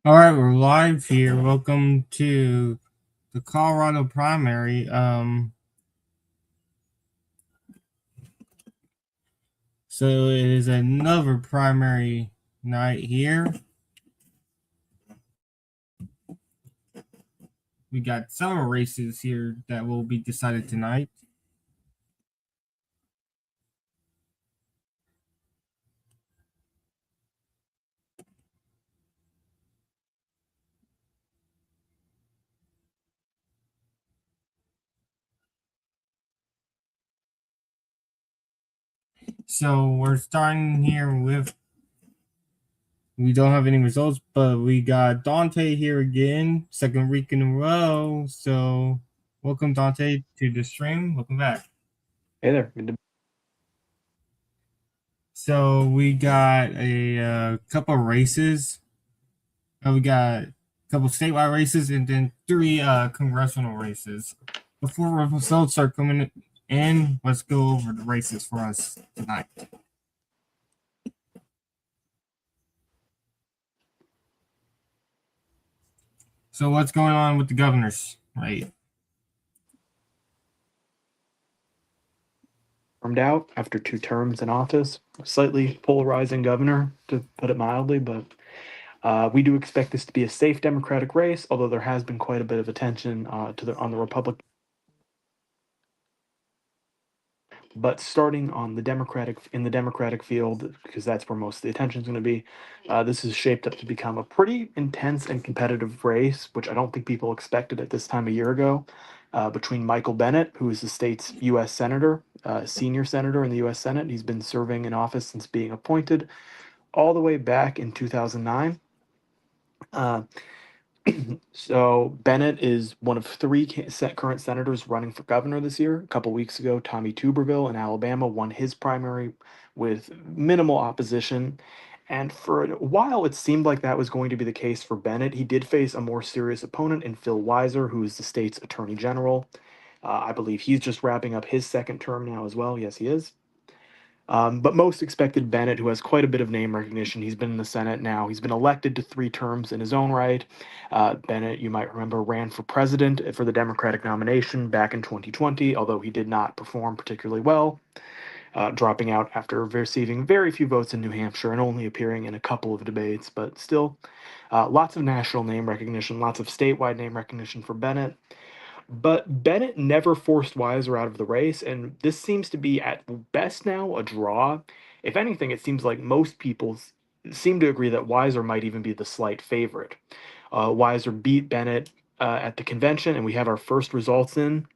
All right, we're live here. Welcome to the Colorado primary. So it is another primary night here. We got several races here that will be decided tonight. So we're starting here with. We don't have any results, but we got Dante here again, second week in a row. So welcome, Dante, to the stream. Welcome back. Hey there. Good to So we got a couple races. We got a couple statewide races and then three congressional races. Before results start coming in, let's go over the races for us tonight. So what's going on with the governors, right? Armed out after 2 terms in office. Slightly polarizing governor, to put it mildly, but we do expect this to be a safe Democratic race, although there has been quite a bit of attention on the Republican. But starting on the Democratic field, because that's where most of the attention is going to be, this is shaped up to become a pretty intense and competitive race, which I don't think people expected at this time a year ago, between Michael Bennet, who is the state's U.S. senator, senior senator in the U.S. Senate. He's been serving in office since being appointed all the way back in 2009. Uh, So Bennett is one of three current senators running for governor this year. A couple weeks ago, Tommy Tuberville in Alabama won his primary with minimal opposition. And for a while, it seemed like that was going to be the case for Bennett. He did face a more serious opponent in Phil Weiser, who is the state's attorney general. I believe he's just wrapping up his second term now as well. Yes, he is. But most expected Bennett, who has quite a bit of name recognition. He's been in the Senate now. He's been elected to 3 terms in his own right. Bennett, you might remember, ran for president for the Democratic nomination back in 2020, although he did not perform particularly well, dropping out after receiving very few votes in New Hampshire and only appearing in a couple of debates. But still, lots of national name recognition, lots of statewide name recognition for Bennett. But Bennett never forced Weiser out of the race, and this seems to be at best now a draw. If anything, it seems like most people seem to agree that Weiser might even be the slight favorite. Weiser beat Bennett at the convention, and we have our first results in.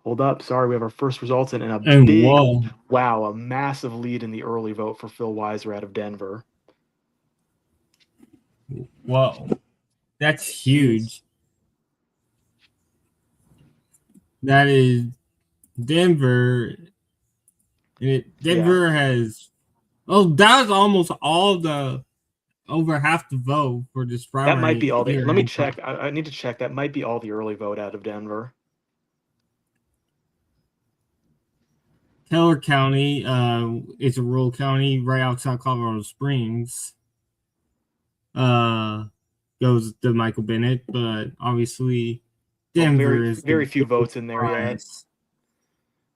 Hold up, sorry, we have our first results in a And big, whoa, wow, a massive lead in the early vote for Phil Weiser out of Denver. whoa, that's He is, huge. That is Denver. yeah. Denver has. Oh, that was almost all the over half the vote for this That might be primary all the. here Let me in check. I need to check. That might be all the early vote out of Denver. Taylor County. It's a rural county right outside Colorado Springs. Uh, Goes to Michael Bennett, but obviously Oh, Denver is the very few big votes in there yet. prize.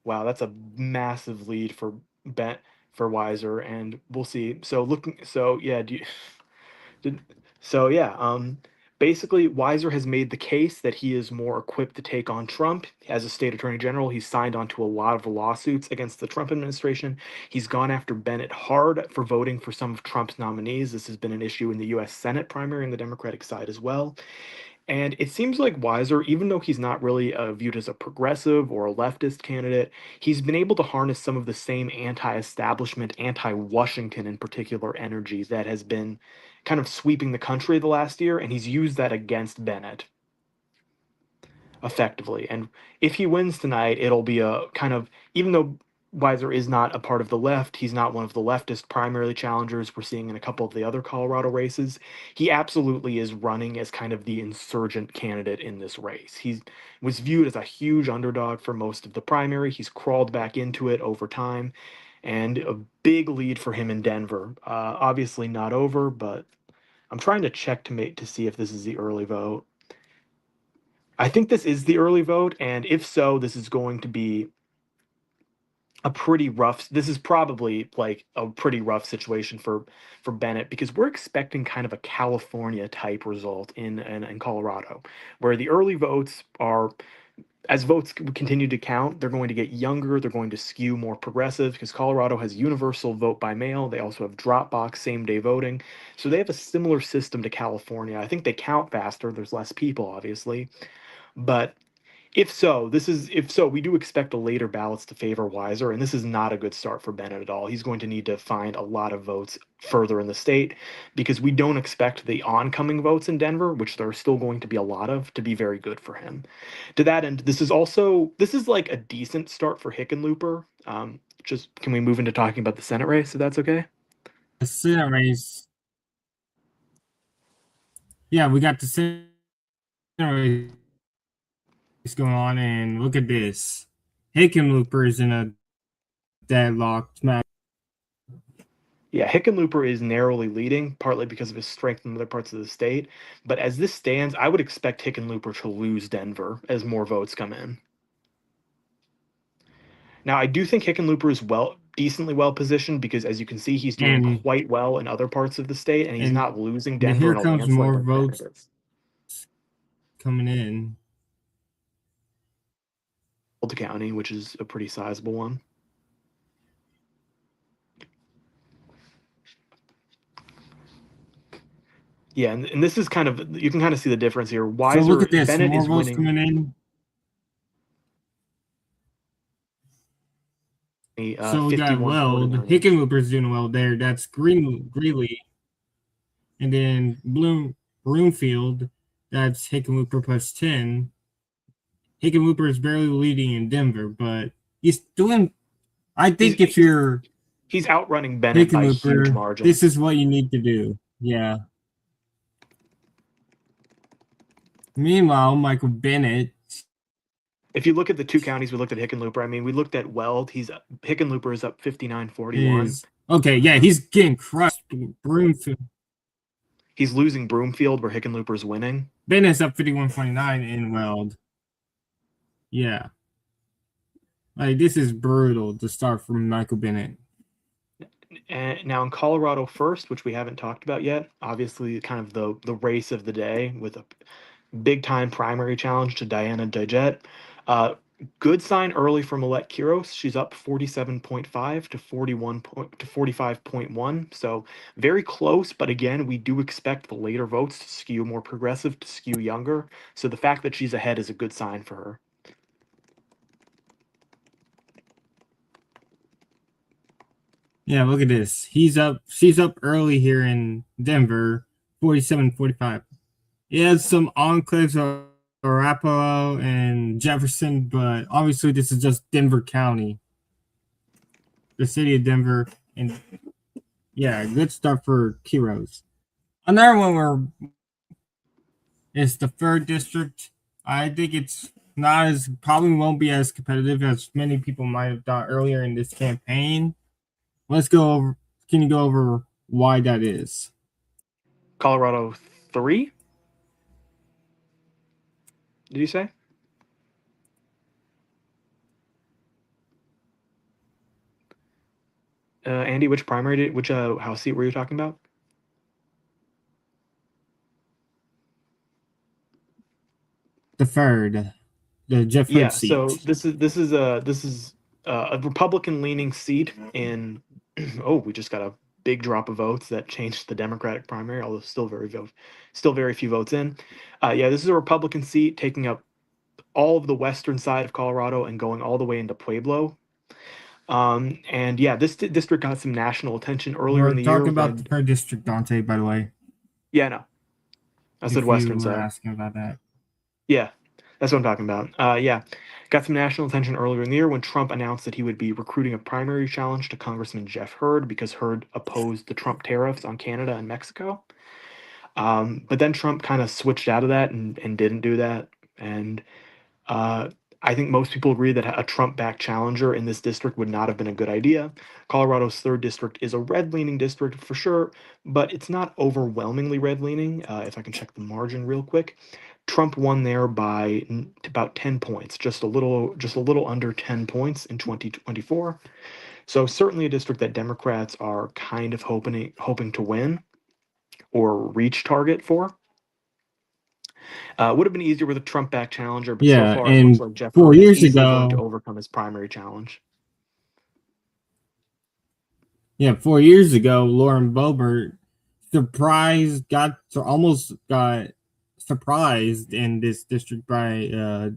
Wow, that's a massive lead for Bet for Weiser, and we'll see. So looking, so yeah, did, so yeah, basically Weiser has made the case that he is more equipped to take on Trump as a state attorney general. He's signed on to a lot of lawsuits against the Trump administration. He's gone after Bennett hard for voting for some of Trump's nominees. This has been an issue in the U.S. Senate primary and the Democratic side as well. And it seems like Weiser, even though he's not really viewed as a progressive or a leftist candidate, he's been able to harness some of the same anti establishment, anti Washington in particular energy that has been kind of sweeping the country the last year. And he's used that against Bennett effectively. And if he wins tonight, it'll be a kind of, even though Weiser is not a part of the left, he's not one of the leftist primary challengers we're seeing in a couple of the other Colorado races. He absolutely is running as kind of the insurgent candidate in this race. He was viewed as a huge underdog for most of the primary. He's crawled back into it over time, and a big lead for him in Denver. Obviously not over, but I'm trying to check to see if this is the early vote. I think this is the early vote, and if so, this is going to be a pretty rough. This is probably like a pretty rough situation for Bennett because we're expecting kind of a California type result in Colorado, where the early votes are, as votes continue to count, they're going to get younger. They're going to skew more progressive because Colorado has universal vote by mail. They also have drop box same day voting. So they have a similar system to California. I think they count faster. There's less people, obviously. But if so, we do expect the later ballots to favor Weiser, and this is not a good start for Bennett at all. He's going to need to find a lot of votes further in the state because we don't expect the oncoming votes in Denver, which there are still going to be a lot of, to be very good for him. To that end, this is like a decent start for Hickenlooper. Just can we move into talking about the Senate race, if that's okay? The Senate race. Yeah, we got the Senate race going on, and look at this. Hickenlooper is in a deadlocked match. Yeah, Hickenlooper is narrowly leading, partly because of his strength in other parts of the state. But as this stands, I would expect Hickenlooper to lose Denver as more votes come in. Now, I do think Hickenlooper is decently well positioned because, as you can see, he's doing And quite well in other parts of the state, and he's and not losing Denver here in a comes landslide more like Bennett votes is. coming in. Delta County, which is a pretty sizable one. Yeah, and this is kind of, you can kind of see the difference here. So look Weiser at this, Bennett more is votes winning coming in. So we got 51 Weld. 49. Hickenlooper's doing well there. That's Greeley. And then Broomfield, that's Hickenlooper plus 10. Hickenlooper is barely leading in Denver, but he's doing. I He's think if you're he's outrunning Bennett by huge Hickenlooper, this margins. is what you need to do. Yeah. Meanwhile, Michael Bennett If you look at the two counties we looked at Hickenlooper, I mean, we looked at Weld. Hickenlooper is up 59-41. is okay. Yeah, he's getting crushed. Broomfield. He's losing Broomfield where Hickenlooper's winning. Bennett's up 51-49 in Weld. Yeah. Like, this is brutal to start from Michael Bennett. And now in Colorado first, which we haven't talked about yet, obviously kind of the race of the day with a big time primary challenge to Diana Dijet. Uh, Good sign early from Alette Kiros. She's up 47.5 to 45.1. So very close, but again, we do expect the later votes to skew more progressive, to skew younger. So the fact that she's ahead is a good sign for her. Yeah, look at this. She's up early here in Denver, 47-45. He has some enclaves of Arapahoe and Jefferson, but obviously this is just Denver County, the city of Denver. And yeah, good stuff for Kiros. Another one where it's the third district. I think it's not as probably won't be as competitive as many people might have thought earlier in this campaign. Let's go over. Can you go over why that is? Colorado 3, did you say? Andy, which House seat were you talking about? The third, the Jeff Hood Yeah, so seat. this is a Republican leaning seat in. Oh, we just got a big drop of votes that changed the Democratic primary, although still very few votes in. Yeah, this is a Republican seat taking up all of the western side of Colorado and going all the way into Pueblo. And yeah, this district got some national attention earlier We're in the year talking about the when. third district, Dante. By the way, Yeah, no, I said if you western were side. asking about that. Yeah, that's what I'm talking about. Yeah, got some national attention earlier in the year when Trump announced that he would be recruiting a primary challenge to Congressman Jeff Hurd because Hurd opposed the Trump tariffs on Canada and Mexico. But then Trump kind of switched out of that and didn't do that. And uh, I think most people agree that a Trump-backed challenger in this district would not have been a good idea. Colorado's third district is a red-leaning district for sure, but it's not overwhelmingly red-leaning. If I can check the margin real quick, Trump won there by about 10 points, just a little under 10 points in 2024. So certainly a district that Democrats are kind of hoping to win or reach target for. Would have been easier with a Trump-backed challenger, but so Yeah, far it looks and like Jeff 4 Earl is years easily going to ago, overcome his primary challenge. yeah, 4 years ago, Lauren Boebert almost got surprised in this district by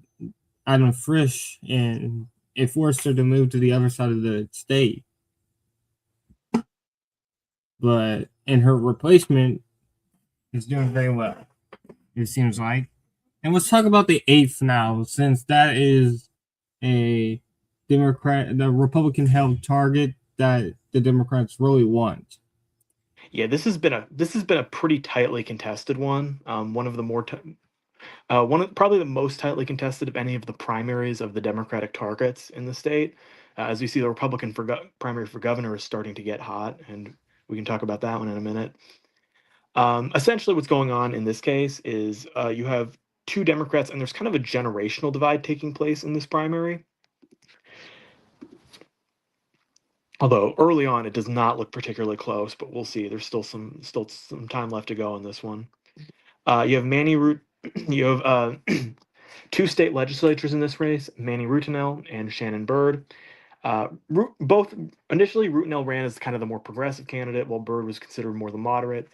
Adam Frisch, and it forced her to move to the other side of the state. But and her replacement is doing very well, it seems like. And let's talk about the eighth now, since that is the Republican held target that the Democrats really want. Yeah, this has been a pretty tightly contested one. One of the more probably the most tightly contested of any of the primaries of the Democratic targets in the state. As we see, the Republican primary for governor is starting to get hot, and we can talk about that one in a minute. Essentially, what's going on in this case is you have two Democrats, and there's kind of a generational divide taking place in this primary. Although early on, it does not look particularly close, but we'll see. There's still some time left to go in this one. You have Manny Root. You have two state legislatures in this race: Manny Rutinel and Shannon Byrd. Both initially, Rutinel ran as kind of the more progressive candidate, while Byrd was considered more the moderate.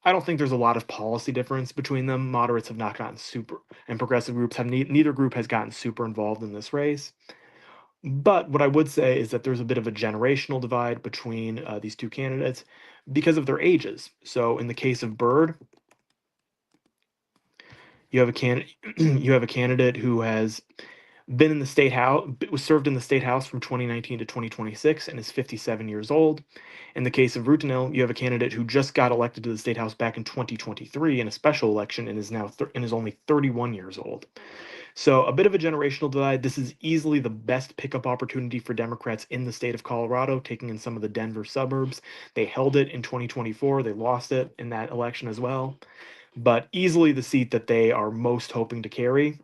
I don't think there's a lot of policy difference between them. Moderates have not gotten super, and progressive groups have neither group has gotten super involved in this race. But what I would say is that there's a bit of a generational divide between these two candidates because of their ages. So in the case of Byrd, you have a candidate who has been in the state house, was served in the state house from 2019 to 2026, and is 57 years old. In the case of Rutinel, you have a candidate who just got elected to the state house back in 2023 in a special election and is now and is only 31 years old. So a bit of a generational divide. This is easily the best pickup opportunity for Democrats in the state of Colorado, taking in some of the Denver suburbs. They held it in 2024. They lost it in that election as well, but easily the seat that they are most hoping to carry.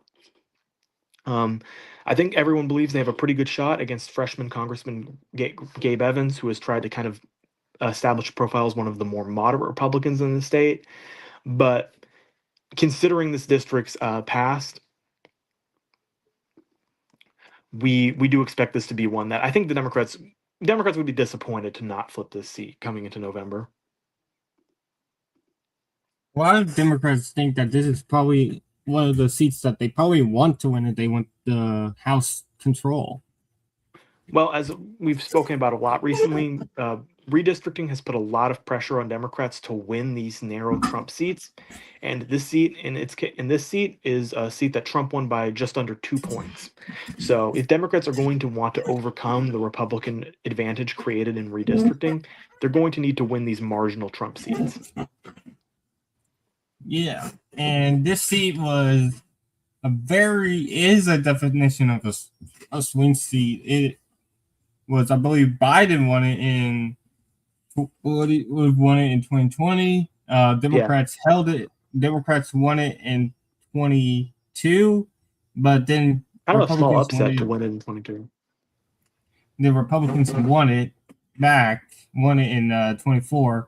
I think everyone believes they have a pretty good shot against freshman Congressman Gabe Evans, who has tried to kind of establish a profile as one of the more moderate Republicans in the state. But considering this district's past, we do expect this to be one that I think the Democrats would be disappointed to not flip this seat coming into November. A lot of Democrats think that this is probably one of the seats that they probably want to win if they want the House control. Well, as we've spoken about a lot recently, redistricting has put a lot of pressure on Democrats to win these narrow Trump seats, and this seat is a seat that Trump won by just under 2 points. So, if Democrats are going to want to overcome the Republican advantage created in redistricting, they're going to need to win these marginal Trump seats. Yeah, and this seat is a definition of a swing seat. It was, I believe, Biden won it in 2020. Yeah, Democrats held it. Democrats won it in 22, but then kind of a small Republicans won upset to it. win it in 22. The Republicans won it in 24.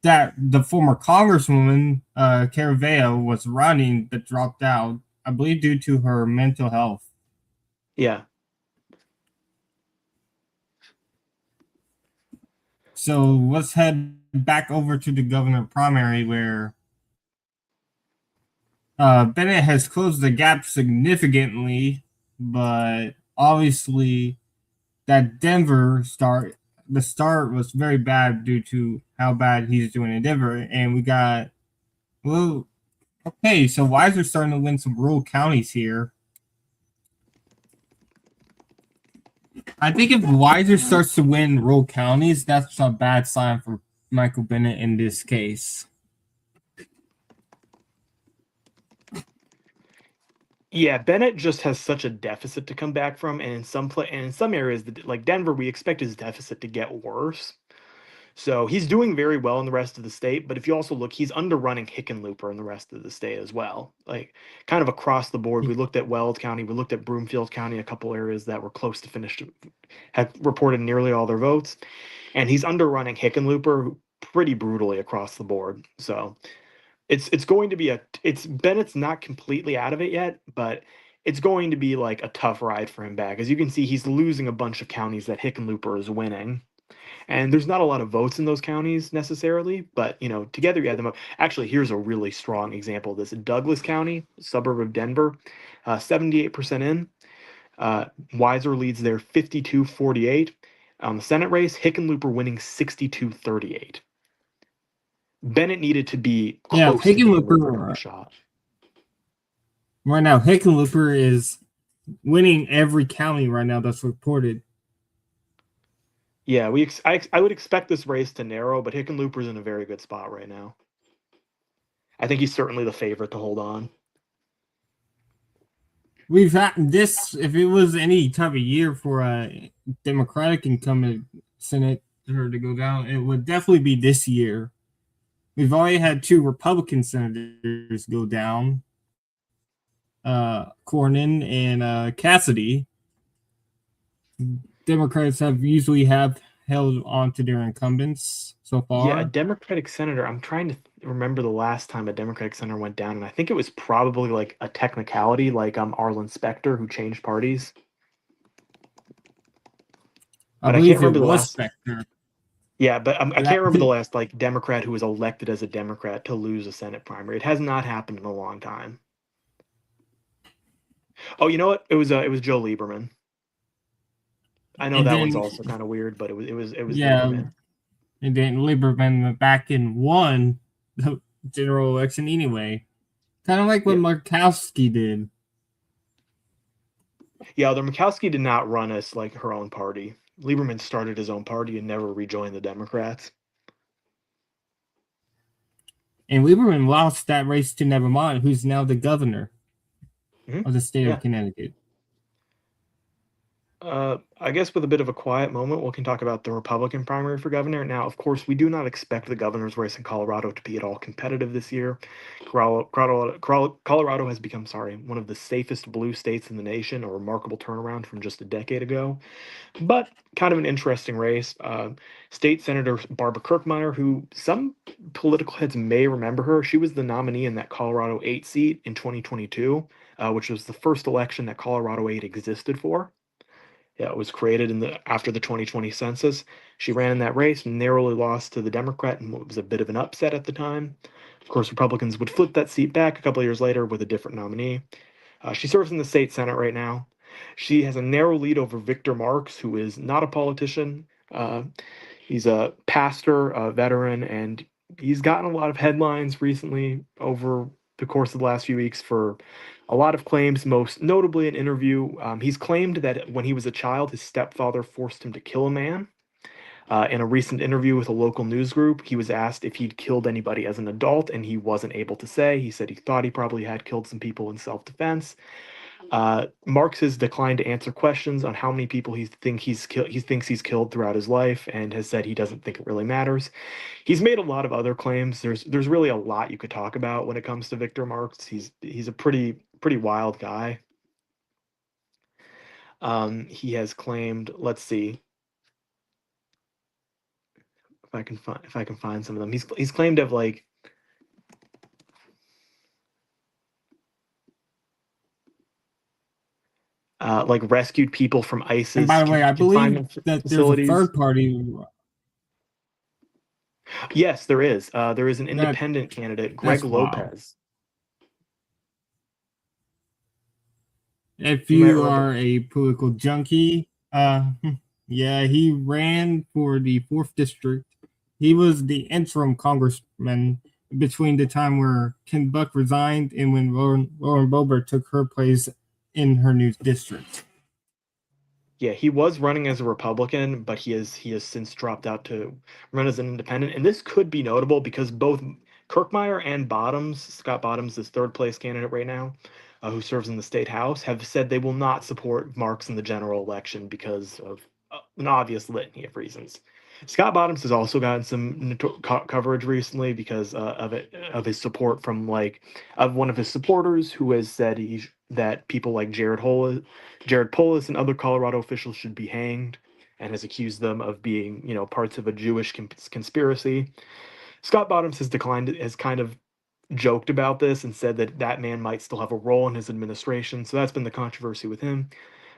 That the former Congresswoman Caraveo was running but dropped out, I believe, due to her mental health. Yeah. So let's head back over to the governor primary, where Bennett has closed the gap significantly, but obviously that the start was very bad due to how bad he's doing in Denver, and we got okay. So Weiser starting to win some rural counties here. I think if Weiser starts to win rural counties, that's a bad sign for Michael Bennett in this case. Yeah, Bennett just has such a deficit to come back from, and in some areas, like Denver, we expect his deficit to get worse. So he's doing very well in the rest of the state, but if you also look, he's underrunning Hickenlooper in the rest of the state as well. Like kind of across the board, we looked at Weld County, we looked at Broomfield County, a couple areas that were close to finished, had reported nearly all their votes, and he's underrunning Hickenlooper pretty brutally across the board. So it's going to be it's Bennett's not completely out of it yet, but it's going to be like a tough ride for him back. As you can see, he's losing a bunch of counties that Hickenlooper is winning. And there's not a lot of votes in those counties necessarily, but together you add them up. Actually, here's a really strong example of this. Douglas County, suburb of Denver, 78% in. Weiser leads there 52-48. On the Senate race, Hickenlooper winning 62-38. Bennett needed to be Yeah, close to Hickenlooper to have a Hickenlooper shot. right now. Hickenlooper is winning every county right now that's reported. Yeah, I would expect this race to narrow, but Hickenlooper's in a very good spot right now. I think he's certainly the favorite to hold on. We've had this. If it was any type of year for a Democratic incumbent senator to go down, it would definitely be this year. We've already had two Republican senators go down, Cornyn and Cassidy. Democrats have held on to their incumbents so Yeah, a far. Democratic senator. I'm trying to remember the last time a Democratic senator went down, and I think it was probably like a technicality, like Arlen Specter, who changed parties. I But I can't believe it remember the was last. Specter. Yeah, but I That can't remember the did, last like Democrat who was elected as a Democrat to lose a Senate primary. It has not happened in a long time. Oh, you know what? It was Joe Lieberman. I know and that one's then also kind of weird, but it was yeah, Lieberman. and then Lieberman went back and won the general election anyway. Kind of like what Yeah, Markowski did. yeah. Although Murkowski did not run as like her own party. Lieberman started his own party and never rejoined the Democrats. And Lieberman lost that race to Nevermind, who's now the governor Mhm. of the state of Yeah. Connecticut. I guess with a bit of a quiet moment, we can talk about the Republican primary for governor. Now, of course, we do not expect the governor's race in Colorado to be at all competitive this year. Colorado has become, sorry, one of the safest blue states in the nation, a remarkable turnaround from just a decade ago. But kind of an interesting race. State Senator Barbara Kirkmeyer, who some political heads may remember her, she was the nominee in that Colorado 8 seat in 2022, which was the first election that Colorado 8 existed for. Yeah, it was created after the 2020 census. She ran in that race, narrowly lost to the Democrat, and what was a bit of an upset at the time. Of course, Republicans would flip that seat back a couple of years later with a different nominee. She serves in the state senate right now. She has a narrow lead over Victor Marks, who is not a politician. He's a pastor, a veteran, and he's gotten a lot of headlines recently over the course of the last few weeks for a lot of claims, most notably an interview. He's claimed that when he was a child, his stepfather forced him to kill a man. In a recent interview with a local news group, he was asked if he'd killed anybody as an adult, and he wasn't able to say. He said he thought he probably had killed some people in self defense. Marx has declined to answer questions on how many people he thinks he's killed throughout his life, and has said he doesn't think it really matters. He's made a lot of other claims. There's really a lot you could talk about when it comes to Victor Marx. He's a pretty wild guy. He has claimed. Let's see if I can find some of them. He's claimed to have like rescued people from And ISIS by the way, I believe confinement that there's a facilities. third party Yes, there is. There is an that independent candidate, Greg that's wild. Lopez. If You might you remember. are a political junkie, yeah, he ran for the fourth district. He was the interim congressman between the time where Ken Buck resigned and when Lauren Boebert took her place in her new district. Yeah, he was running as a Republican, but he has since dropped out to run as an independent. And this could be notable because both Kirkmeyer and Scott Bottoms, is third place candidate right now, who serves in the state house, have said they will not support Marks in the general election because of an obvious litany of reasons. Scott Bottoms has also gotten some coverage recently because of his support from of one of his supporters who has said that people like Jared Polis and other Colorado officials should be hanged, and has accused them of being parts of a Jewish conspiracy. Scott Bottoms has kind of joked about this and said that that man might still have a role in his administration. So that's been the controversy with him.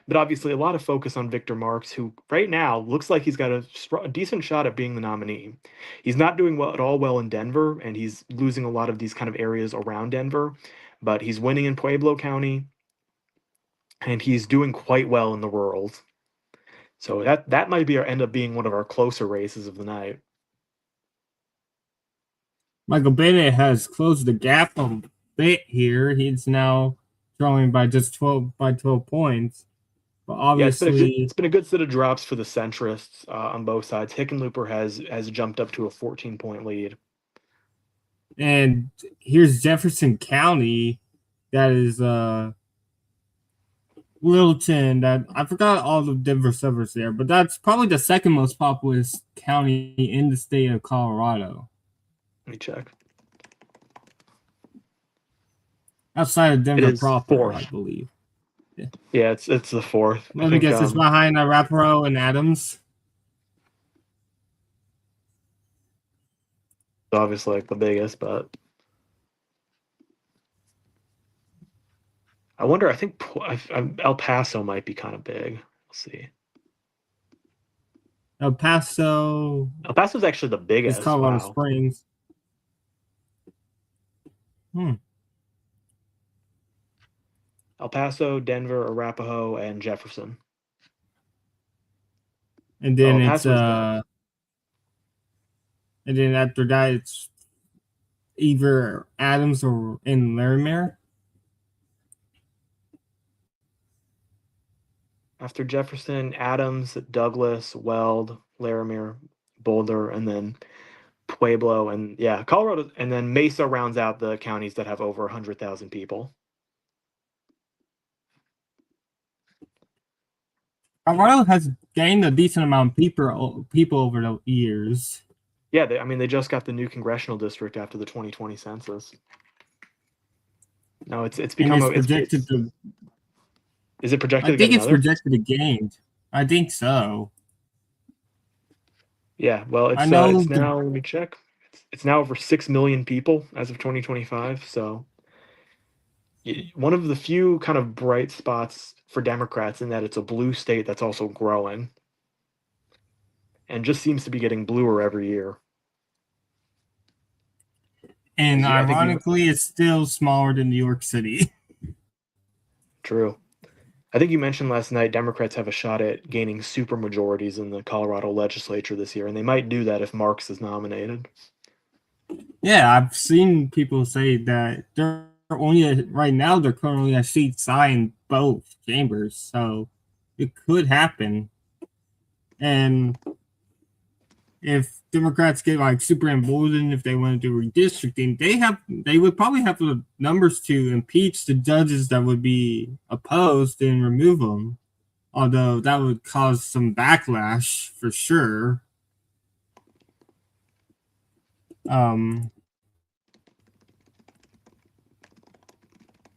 But obviously, a lot of focus on Victor Marks, who right now looks like he's got a decent shot at being the nominee. He's not doing well at all well in Denver, and he's losing a lot of these kind of areas around Denver. But he's winning in Pueblo County, and he's doing quite well in the rurals. So that might be end up being one of our closer races of the night. Michael Bennett has closed the gap a bit here. He's now trailing by just 12 points. But Yeah, obviously, it's been a good set of drops for the centrists on both sides. Hickenlooper has jumped up to a 14-point lead. and here's Jefferson County, that is Littleton. That I forgot all the Denver suburbs there, but that's probably the second most populous county in the state of Colorado. Let me check. Outside of It Denver is proper, I fourth. believe. Yeah, it's the fourth. Let me guess, it's behind Arapahoe and Adams. Obviously like the biggest, but I wonder. I think El Paso might be kind of big. We'll see. El Paso El Paso is actually the is biggest. Colorado Wow. Springs. El Paso, Denver, Arapahoe, and Jefferson. And Oh, then El it's Paso is next. and then after that it's either Adams or in Larimer. After Jefferson, Adams, Douglas, Weld, Laramie, Boulder, and then Pueblo, and yeah, Colorado, and then Mesa rounds out the counties that have over 100,000 people. Colorado has gained a decent amount of people over the years. Yeah, they just got the new congressional district after the 2020 census. No, it's And become it's it's projected to. is it projected I to get think it's another? projected to gain. I think so. Yeah, well, I know. it's now. Let me check. It's now over 6 million people as of 2025. So one of the few kind of bright spots for Democrats in that it's a blue state that's also growing, and just seems to be getting bluer every year. And I think you ironically, it's still smaller than New York City. true. I think you mentioned last night Democrats have a shot at gaining super majorities in the Colorado legislature this year, and they might do that if Marks is nominated. Yeah, I've seen people say that they're only right now. They're currently a seat side in both chambers, so it could happen. And if Democrats get like super emboldened, if they want to do redistricting, they would probably have the numbers to impeach the judges that would be opposed and remove them. Although that would cause some backlash for sure. Um,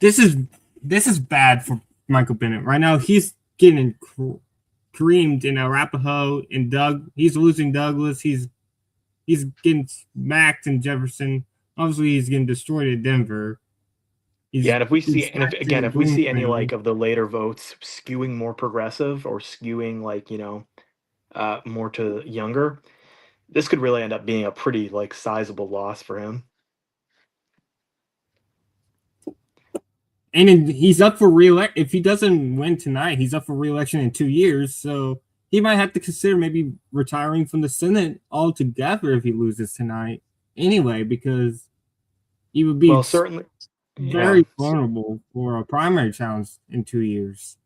this is this is bad for Michael Bennett right now. He's getting creamed in Arapahoe and He's losing Douglas. He's getting smacked in Jefferson. Obviously, he's getting destroyed at Denver. Yeah, He's and if we getting see, and smacked if in we see any Bloomington. of the later votes skewing more progressive or skewing more to younger, this could really end up being a pretty sizable loss for him. And he's up for reelect. If he doesn't win tonight, he's up for reelection in 2 years. So he might have to consider maybe retiring from the Senate altogether if he loses tonight. Anyway, because he would be Well, certainly, yeah, very vulnerable for a primary challenge in 2 years.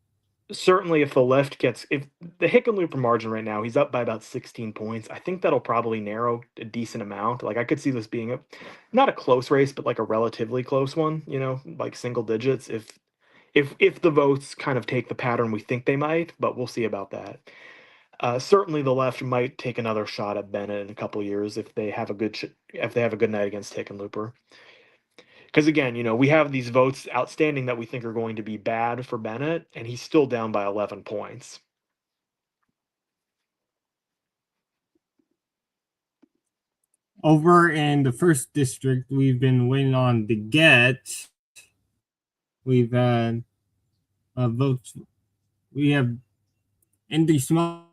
certainly if the left gets if the Hickenlooper margin right now, he's up by about 16 points. I think that'll probably narrow a decent amount. I could see this being not a close race, but like a relatively close one. Like single digits. if the votes kind of take the pattern we think they might, but we'll see about that. Certainly, the left might take another shot at Bennett in a couple years if they have a if they have a good night against Hickenlooper. Because again, we have these votes outstanding that we think are going to be bad for Bennett, and he's still down by 11 points. Over in the first district, we've been waiting on the get. We've had votes. We have in the small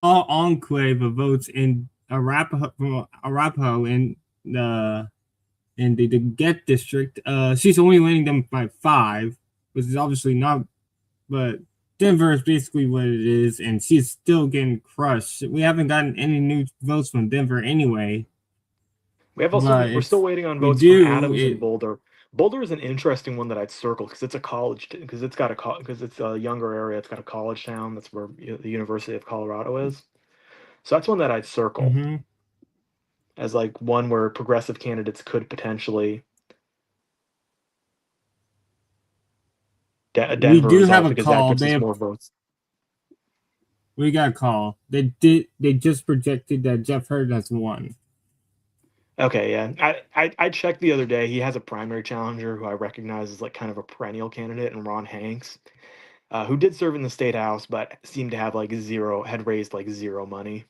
enclave of votes in Arapahoe in the get district. She's only winning them by 5, which is obviously not. But Denver is basically what it is, and she's still getting crushed. We haven't gotten any new votes from Denver anyway. We're still waiting on We votes from do, Adams and Boulder. Boulder is an interesting one that I'd circle because it's a college, because it's a younger area. It's got a college town. That's where the University of Colorado is. So that's one that I'd circle as like one where progressive candidates could potentially. We Denver do is have also a because that call. gives us more votes. We got a call. They just projected that Jeff Hurd has won. Okay, yeah. I checked the other day. He has a primary challenger who I recognize as like kind of a perennial candidate, and Ron Hanks, who did serve in the state house, but seemed to have had raised like zero money.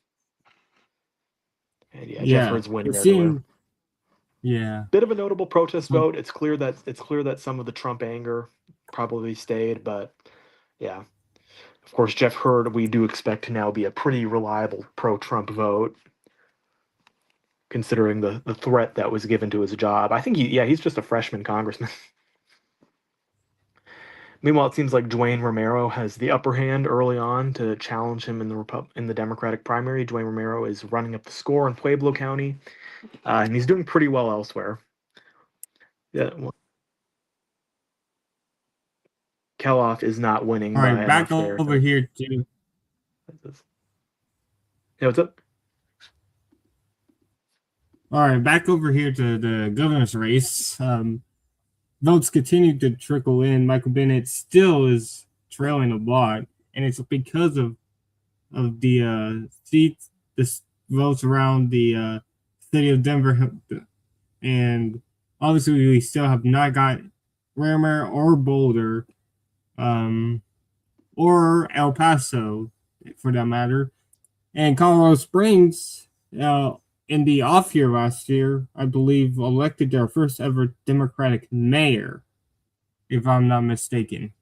And yeah, Jeff Hurd's winning It everywhere. seemed. Yeah. Bit of a notable protest vote. It's clear that some of the Trump anger probably stayed, but yeah. Of course, Jeff Hurd we do expect to now be a pretty reliable pro-Trump vote, considering the threat that was given to his job. I think he's just a freshman congressman. Meanwhile, it seems like Dwayne Romero has the upper hand early on to challenge him in the Democratic primary. Dwayne Romero is running up the score in Pueblo County, and he's doing pretty well elsewhere. Yeah, well, Keloff is not winning All right, by back enough there. over here to. Yeah, what's up? All right, back over here to the governor's race. Votes continue to trickle in. Michael Bennett still is trailing a lot, and it's because of the seats, the votes around the city of Denver, and obviously we still have not got Rarimer or Boulder, or El Paso, for that matter, and Colorado Springs. In the off year last year, I believe elected their first ever Democratic mayor, if I'm not mistaken.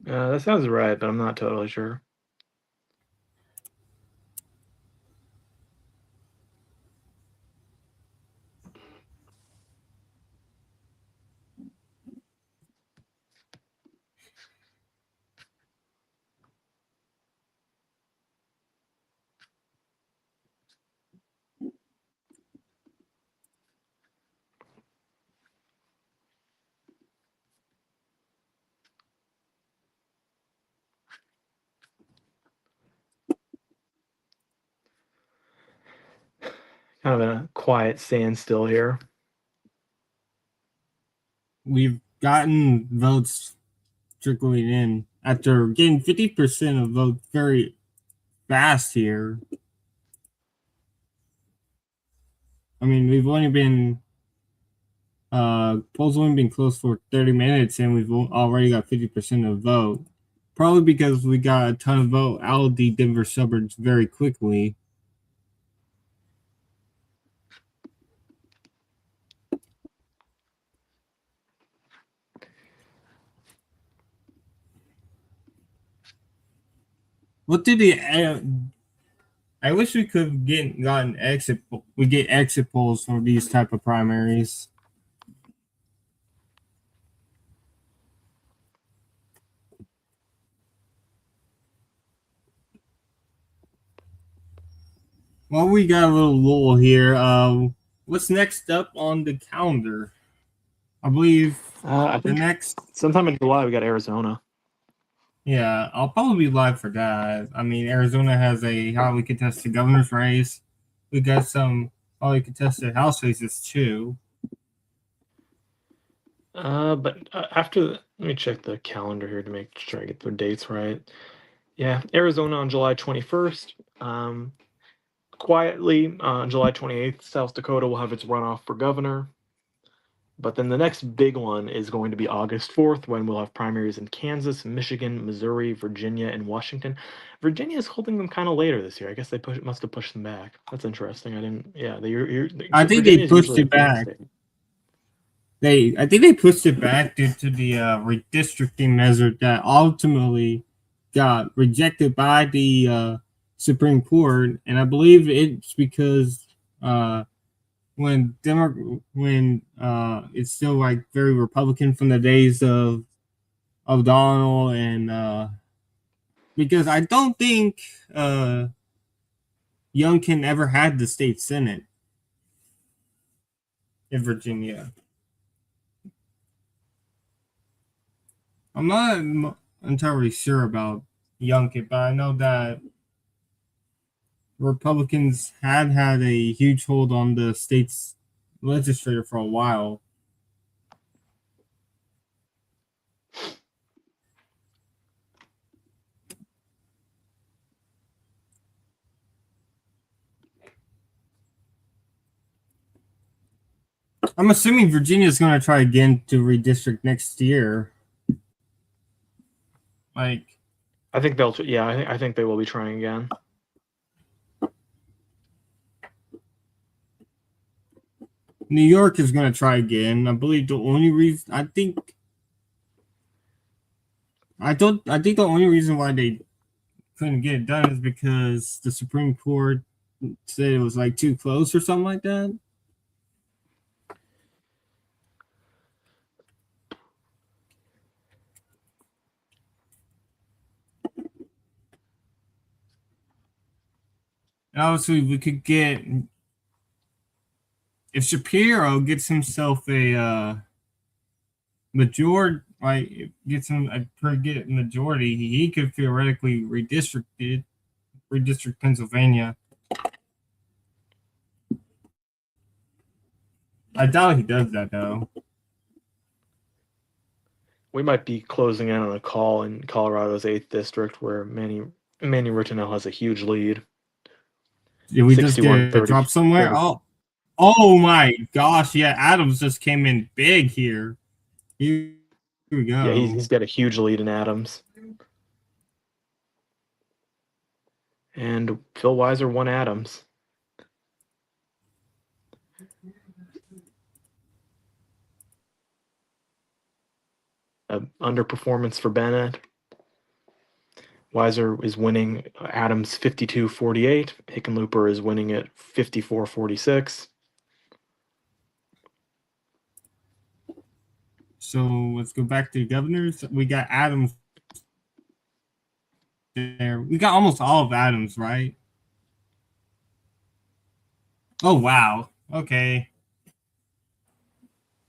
That sounds right, but I'm not totally sure. Kind of a quiet standstill here. We've gotten votes trickling in after getting 50% of votes very fast here. I mean, we've only been polls only been closed for 30 minutes, and we've already got 50% of the vote. Probably because we got a ton of vote out of the Denver suburbs very quickly. What did the I wish we could gotten exit. We get exit polls for these type of primaries. Well, we got a little lull here. What's next up on the calendar? I believe I the think next. sometime in July we got Arizona. Yeah, I'll probably be live for that. I mean, Arizona has a highly contested governor's race. We got some highly contested House races too. But after let me check the calendar here to make sure I get the dates right. Yeah, Arizona on July 21st. Quietly on July 28th, South Dakota will have its runoff for governor. But then the next big one is going to be August 4th, when we'll have primaries in Kansas, Michigan, Missouri, Virginia, and Washington. Virginia is holding them kind of later this year. I guess they must have pushed them back. That's interesting. I didn't. Yeah, I think they Virginia is pushed usually a it big back. state. I think they pushed it back due to the redistricting measure that ultimately got rejected by the Supreme Court, and I believe it's because uh, when it's still like very Republican from the days of Donald, and because I don't think Youngkin ever had the state senate in Virginia. I'm not entirely sure about Youngkin, but I know that Republicans had a huge hold on the state's legislature for a while. I'm assuming Virginia is going to try again to redistrict next year. Like I think they'll. Yeah, I think they will be trying again. New York is going to try again. I believe the only reason I think the only reason why they couldn't get it done is because the Supreme Court said it was like too close or something like that. And obviously, we could get if Shapiro gets himself a majority, like gets him a pretty majority, he could theoretically redistrict Pennsylvania. I doubt he does that though. We might be closing in on a call in Colorado's 8th district, where Manny Rittenell has a huge lead, Did we just get 61 a drop somewhere? 30. Oh my gosh! Yeah, Adams just came in big here. Here we Yeah, go. he's got a huge lead in Adams. And Phil Weiser won Adams. Underperformance for Bennett. Weiser is winning Adams 52-48. Hickenlooper is winning it 54-46. So let's go back to the governors. We got Adams there. We got almost all of Adams, right? Oh wow. Okay.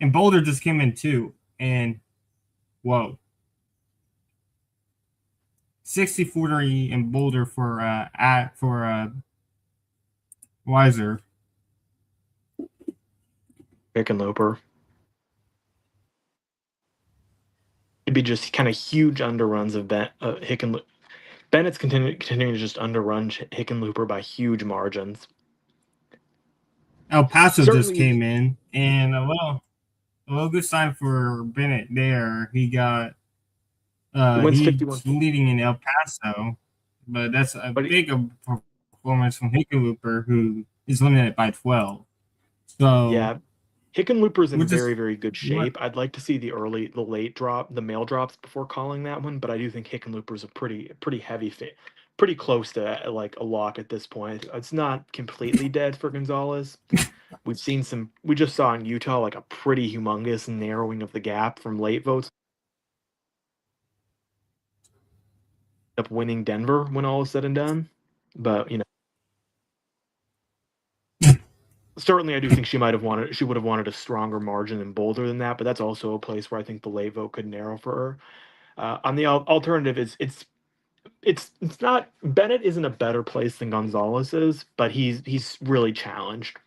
And Boulder just came in too. And whoa. 60-40 in Boulder for Weiser. Hickenlooper. It'd be just kind of huge underruns of Hickenlooper. Bennett's continuing to just underrun Hickenlooper by huge margins. El Paso just Certainly, came in, and a little good sign for Bennett there. he wins He's 51. leading in El Paso, but that's a But big performance from Hickenlooper, who is limited by 12. So yeah, Hickenlooper's we're in just very, very good what shape. I'd like to see the late drop, the mail drops before calling that one, but I do think Hickenlooper's a pretty heavy fit, pretty close to like a lock at this point. It's not completely dead for Gonzalez. We just saw in Utah like a pretty humongous narrowing of the gap from late votes. Up winning Denver when all is said and done, but certainly I do think she would have wanted a stronger margin in Boulder than that, but that's also a place where I think the late vote could narrow for her. On the alternative, it's it's not Bennett isn't a better place than Gonzalez is, but he's really challenged.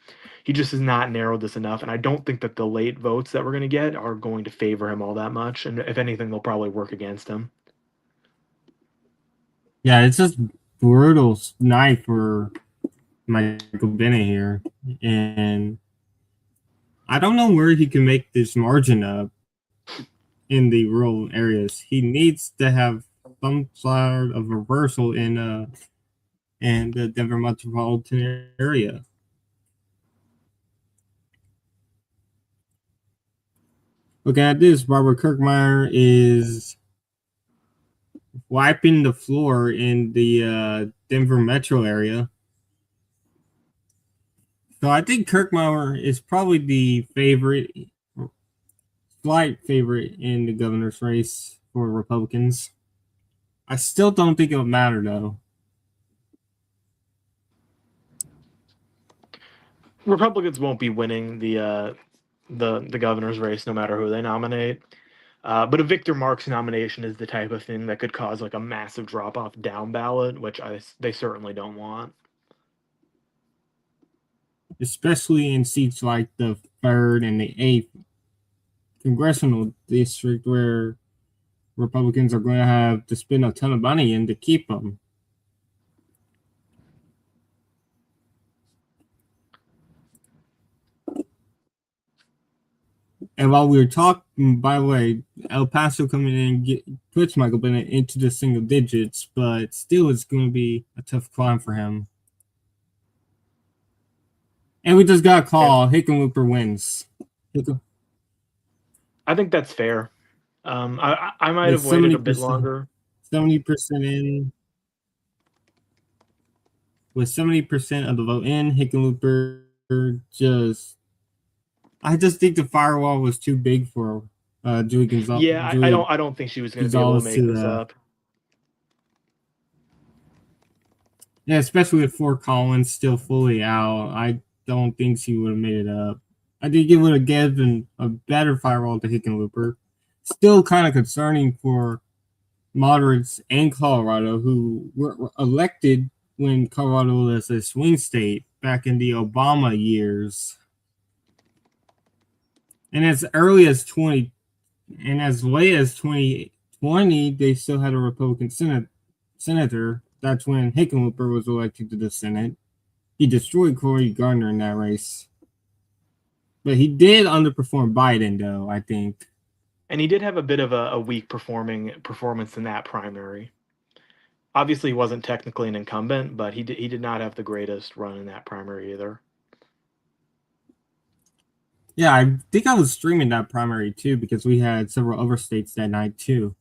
He just has not narrowed this enough, and I don't think that the late votes that we're going to get are going to favor him all that much. And if anything, they'll probably work against him. Yeah, it's just brutal night for Michael Bennett here, and I don't know where he can make this margin up in the rural areas. He needs to have some sort of reversal in the Denver metropolitan area. Looking at this, Robert Kirkmeyer is wiping the floor in the Denver metro area. So I think Kirkmeyer is probably the favorite, slight favorite in the governor's race for Republicans. I still don't think it'll matter though. Republicans won't be winning the governor's race no matter who they nominate. But a Victor Marks nomination is the type of thing that could cause like a massive drop off down ballot, which they certainly don't want. Especially in seats like the 3rd and the 8th congressional district where Republicans are going to have to spend a ton of money in to keep them. And while we were talking, by the way, El Paso coming in puts Michael Bennett into the single digits, but still it's going to be a tough climb for him. And we just got a call. Yeah. Hickenlooper wins. I think that's fair. I might have waited a bit longer. 70% in. With 70% of the vote in, Hickenlooper I just think the firewall was too big for Julie Gonzalez. Yeah, I don't think she was going to be able to make this up. Yeah, especially with Fort Collins still fully out, I don't think she would have made it up. I think it would have given a better firewall to Hickenlooper. Still kind of concerning for moderates in Colorado who were elected when Colorado was a swing state back in the Obama years. And as early as 20, and as late as 2020, they still had a Republican senator. That's when Hickenlooper was elected to the Senate. He destroyed Cory Gardner in that race. But he did underperform Biden, though, I think. And he did have a bit of a weak performance in that primary. Obviously, he wasn't technically an incumbent, but he did not have the greatest run in that primary either. Yeah, I think I was streaming that primary too because we had several other states that night too.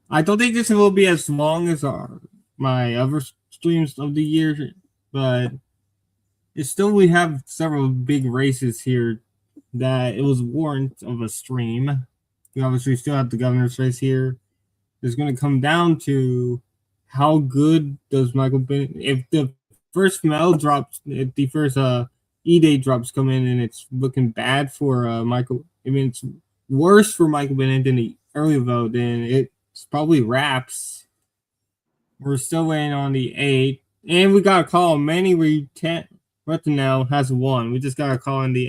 I don't think this will be as long as my other streams of the year, but it's still we have several big races here that it was warrant of a stream. We obviously still have the governor's race here. It's going to come down to how good does Michael Bennett, if the first mail drops, if the first E-Day drops come in and it's looking bad for Michael, I mean, it's worse for Michael Bennett than the early vote, then it's probably wraps. We're still waiting on the 8th. And we got a call. Manny Retinell has won. We just got a call in the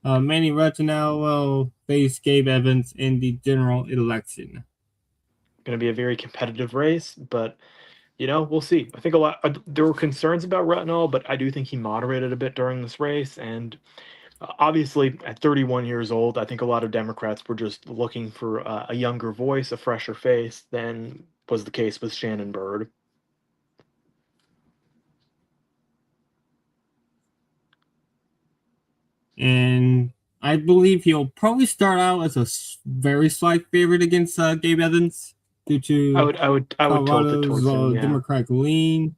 8th. Manny Retinell will face Gabe Evans in the general election. Going to be a very competitive race, but we'll see. I think there were concerns about Retinol, but I do think he moderated a bit during this race. And obviously, at 31 years old, I think a lot of Democrats were just looking for a younger voice, a fresher face than was the case with Shannon Byrd. And I believe he'll probably start out as a very slight favorite against Gabe Evans due to I would tilt it towards him, yeah. Democratic lean.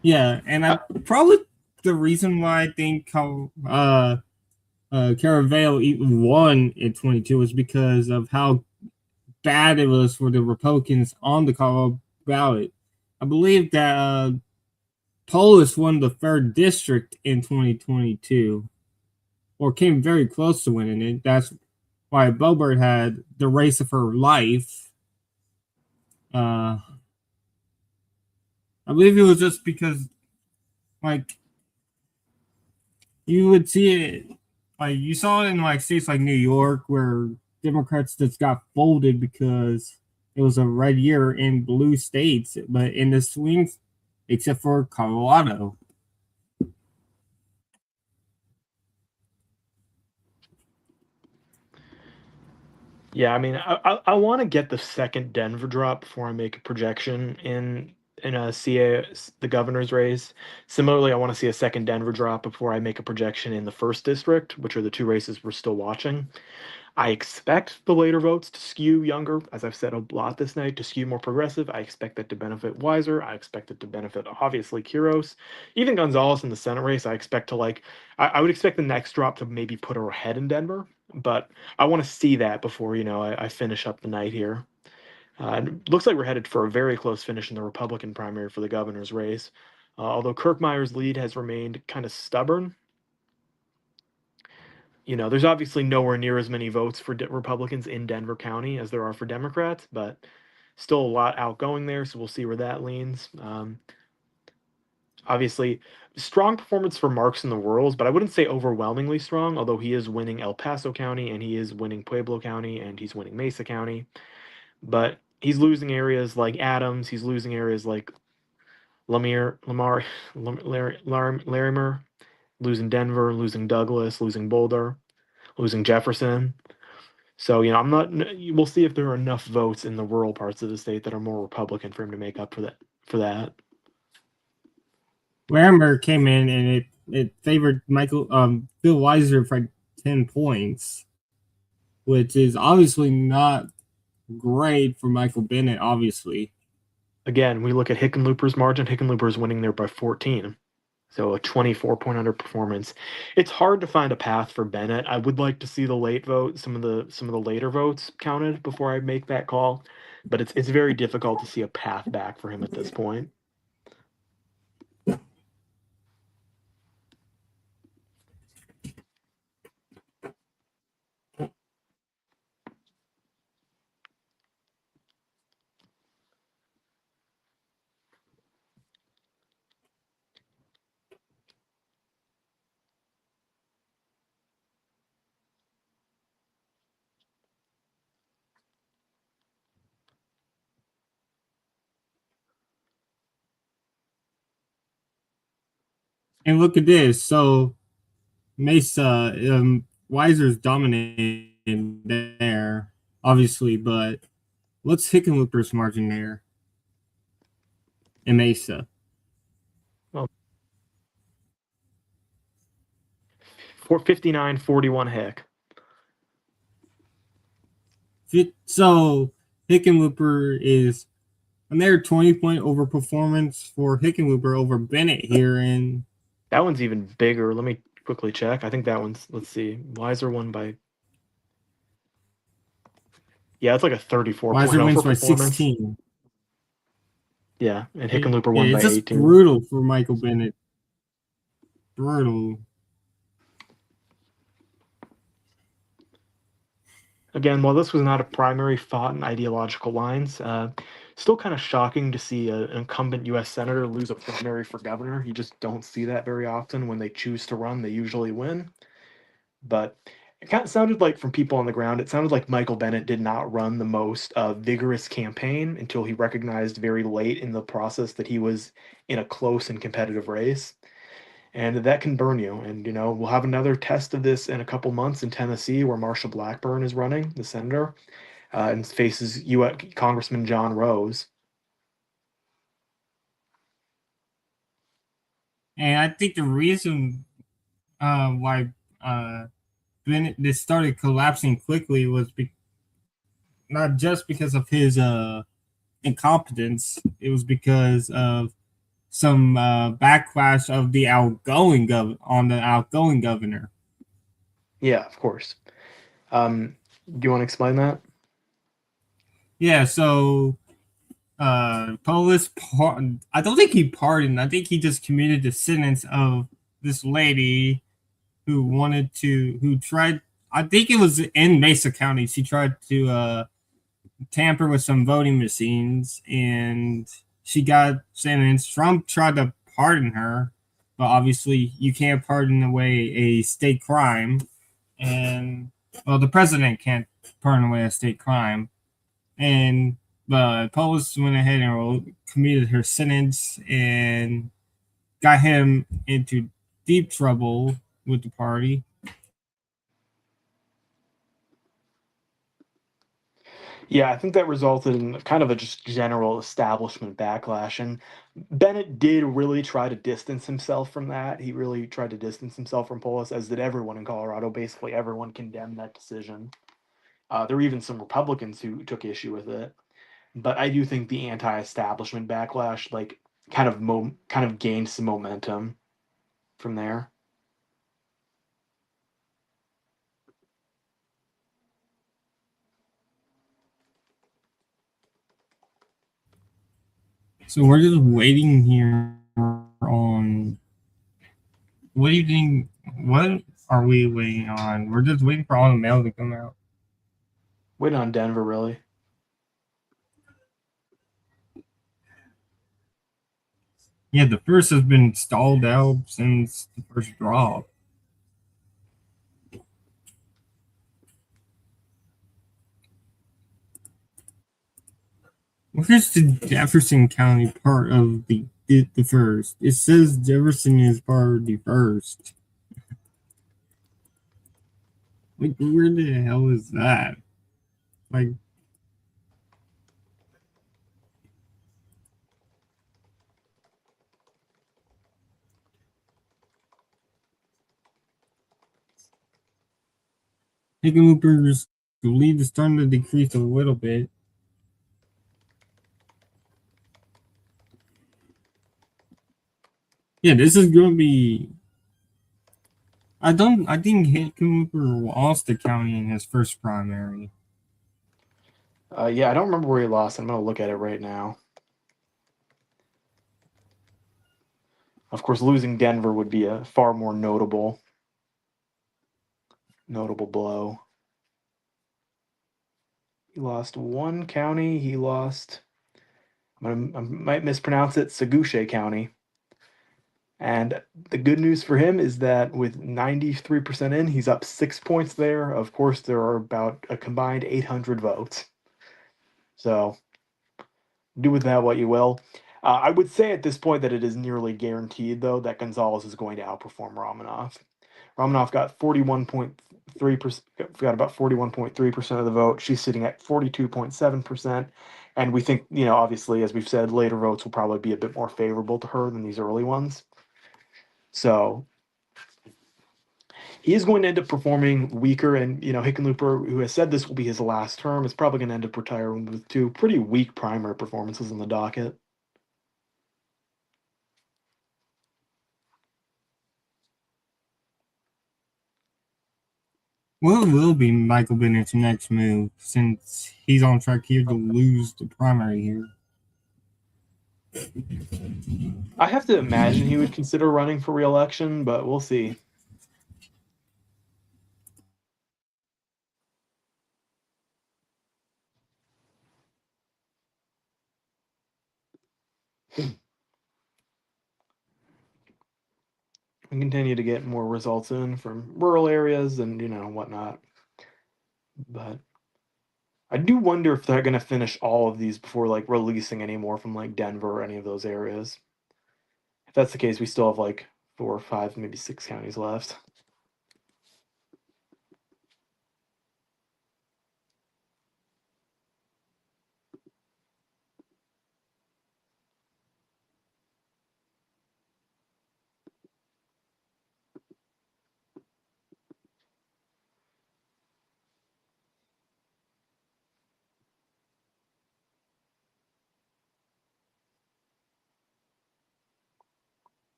Yeah, and probably the reason why I think Caravale won in 22 was because of how bad it was for the Republicans on the Colorado ballot. I believe that Polis won the 3rd district in 2022. or came very close to winning it. That's why Boebert had the race of her life. Uh, I believe it was just because, like, you would see it, like, you saw it in, like, states like New York where Democrats just got folded because it was a red year in blue states, but in the swings, except for Colorado. Yeah, I mean, I want to get the second Denver drop before I make a projection in a CA the governor's race. Similarly, I want to see a second Denver drop before I make a projection in the first district, which are the two races we're still watching. I expect the later votes to skew younger, as I've said a lot this night, to skew more progressive. I expect that to benefit Weiser. I expect it to benefit, obviously, Kiros. Even Gonzalez in the Senate race, I expect to like, I would expect the next drop to maybe put her ahead in Denver, but I want to see that before, I finish up the night here. It looks like we're headed for a very close finish in the Republican primary for the governor's race. Although Kirkmeyer's lead has remained kind of stubborn, there's obviously nowhere near as many votes for Republicans in Denver County as there are for Democrats, but still a lot outgoing there. So we'll see where that leans. Obviously, strong performance for Marks in the Worlds, but I wouldn't say overwhelmingly strong, although he is winning El Paso County and he is winning Pueblo County and he's winning Mesa County. But he's losing areas like Adams, he's losing areas like Larimer, losing Denver, losing Douglas, losing Boulder, losing Jefferson. So, I'm not. We'll see if there are enough votes in the rural parts of the state that are more Republican for him to make up for that. For that, Lambert came in and it favored Bill Weiser for 10 points, which is obviously not great for Michael Bennett, obviously. again, we look at Hickenlooper's margin. Hickenlooper's winning there by 14, so a 24-point underperformance. It's hard to find a path for Bennett. I would like to see the late vote, some of the later votes counted before I make that call, but it's very difficult to see a path back for him at this point. And look at this. So Mesa, Weiser's dominating there, obviously, but what's Hickenlooper's margin there in Mesa? Well, for 59-41 Hick. So Hickenlooper is another 20-point overperformance for Hickenlooper over Bennett here. And That one's even bigger. Let me quickly check. I think that one's, let's see. Weiser won by, yeah, it's like a 34-point Weiser wins by overperformance. 16. Yeah, and Hickenlooper won by It's just 18. brutal for Michael Bennett. Brutal. Again, while this was not a primary fought in ideological lines, still kind of shocking to see an incumbent U.S. senator lose a primary for governor. You just don't see that very often. When they choose to run, they usually win. But it kind of sounded like, from people on the ground, it sounded like Michael Bennett did not run the most vigorous campaign until he recognized very late in the process that he was in a close and competitive race. And that can burn you. And, we'll have another test of this in a couple months in Tennessee, where Marsha Blackburn is running, the senator, and faces U.S. Congressman John Rose. And I think the reason why Bennett this started collapsing quickly was not just because of his incompetence. It was because of some backlash of the on the outgoing governor. Yeah, of course. Do you want to explain that? Yeah, so Polis, I don't think he pardoned. I think he just commuted the sentence of this lady who tried. I think it was in Mesa County. She tried to tamper with some voting machines, and she got sentenced. Trump tried to pardon her, but obviously you can't pardon away a state crime, and well, the president can't pardon away a state crime, and but Polis went ahead and commuted her sentence and got him into deep trouble with the party. Yeah, I think that resulted in kind of a just general establishment backlash. And Bennett did really try to distance himself from that. He really tried to distance himself from Polis, as did everyone in Colorado. Basically, everyone condemned that decision. There were even some Republicans who took issue with it. But I do think the anti-establishment backlash, like, kind of gained some momentum from there. So we're just waiting here on what do you think? What are we waiting on? We're just waiting for all the mail to come out. Waiting on Denver, really. Yeah, the first has been stalled out since the first drop. Where's the Jefferson County part of the first? It says Jefferson is part of the first. Like, where the hell is that? Like, Hickenloopers, the lead is starting to decrease a little bit. Yeah, this is going to be. I think Hickenlooper lost the county in his first primary. Yeah, I don't remember where he lost. I'm going to look at it right now. Of course, losing Denver would be a far more notable blow. He lost one county. He lost, I might mispronounce it, Sagouche County. And the good news for him is that with 93% in, he's up 6 points there. Of course, there are about a combined 800 votes. So do with that what you will. I would say at this point that it is nearly guaranteed, though, that Gonzalez is going to outperform Romanoff. Romanoff got 41.3%, got about 41.3% of the vote. She's sitting at 42.7%. And we think, obviously, as we've said, later votes will probably be a bit more favorable to her than these early ones. So he is going to end up performing weaker. And, Hickenlooper, who has said this will be his last term, is probably going to end up retiring with two pretty weak primary performances on the docket. What will be Michael Bennett's next move since he's on track here to lose the primary here? I have to imagine he would consider running for re-election, but we'll see. We continue to get more results in from rural areas and whatnot. But I do wonder if they're going to finish all of these before like releasing any more from like Denver or any of those areas. If that's the case, we still have like 4 or 5, maybe 6 counties left.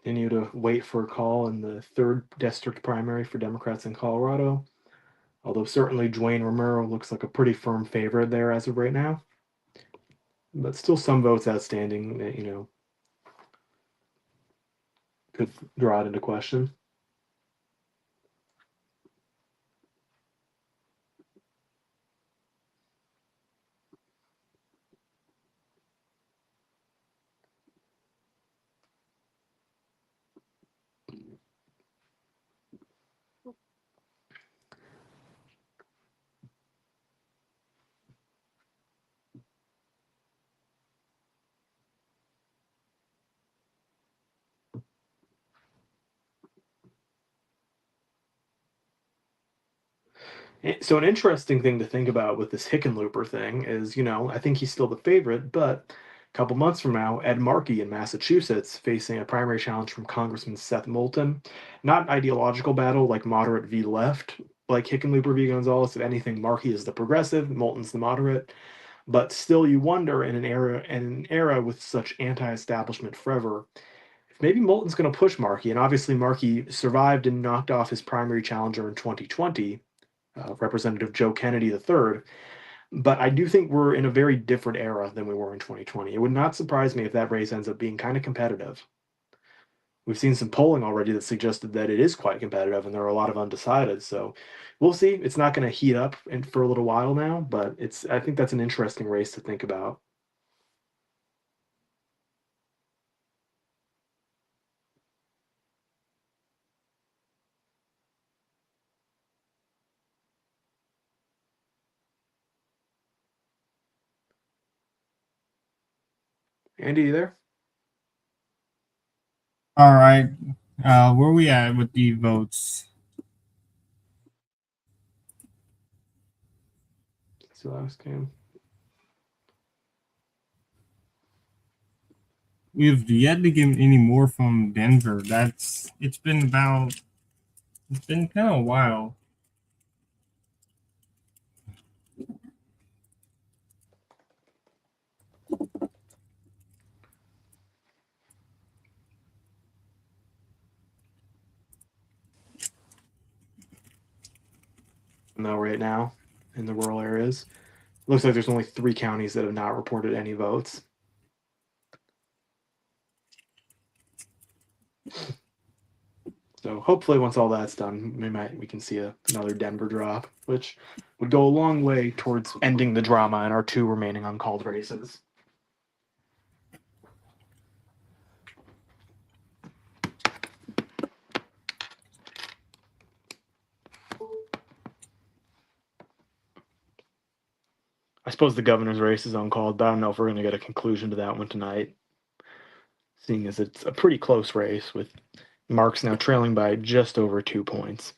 continue to wait for a call in the 3rd district primary for Democrats in Colorado. Although certainly Dwayne Romero looks like a pretty firm favorite there as of right now. But still some votes outstanding that, could draw it into question. So an interesting thing to think about with this Hickenlooper thing is, I think he's still the favorite, but a couple months from now, Ed Markey in Massachusetts facing a primary challenge from Congressman Seth Moulton. Not an ideological battle like moderate v left, like Hickenlooper v Gonzalez. If anything, Markey is the progressive, Moulton's the moderate. But still, you wonder in an era with such anti-establishment fervor, if maybe Moulton's going to push Markey. And obviously, Markey survived and knocked off his primary challenger in 2020. Representative Joe Kennedy III. But I do think we're in a very different era than we were in 2020. It would not surprise me if that race ends up being kind of competitive. We've seen some polling already that suggested that it is quite competitive and there are a lot of undecided. So we'll see. It's not going to heat up for a little while now, but I think that's an interesting race to think about. Andy, you there? All right. Where we at with the votes? So last game. We've yet to get any more from Denver. It's been kind of a while. No, right now in the rural areas. Looks like there's only 3 counties that have not reported any votes. So hopefully, once all that's done, we can see another Denver drop, which would go a long way towards ending the drama in our 2 remaining uncalled races. I suppose the governor's race is uncalled, but I don't know if we're going to get a conclusion to that one tonight, seeing as it's a pretty close race with Marks now trailing by just over 2 points.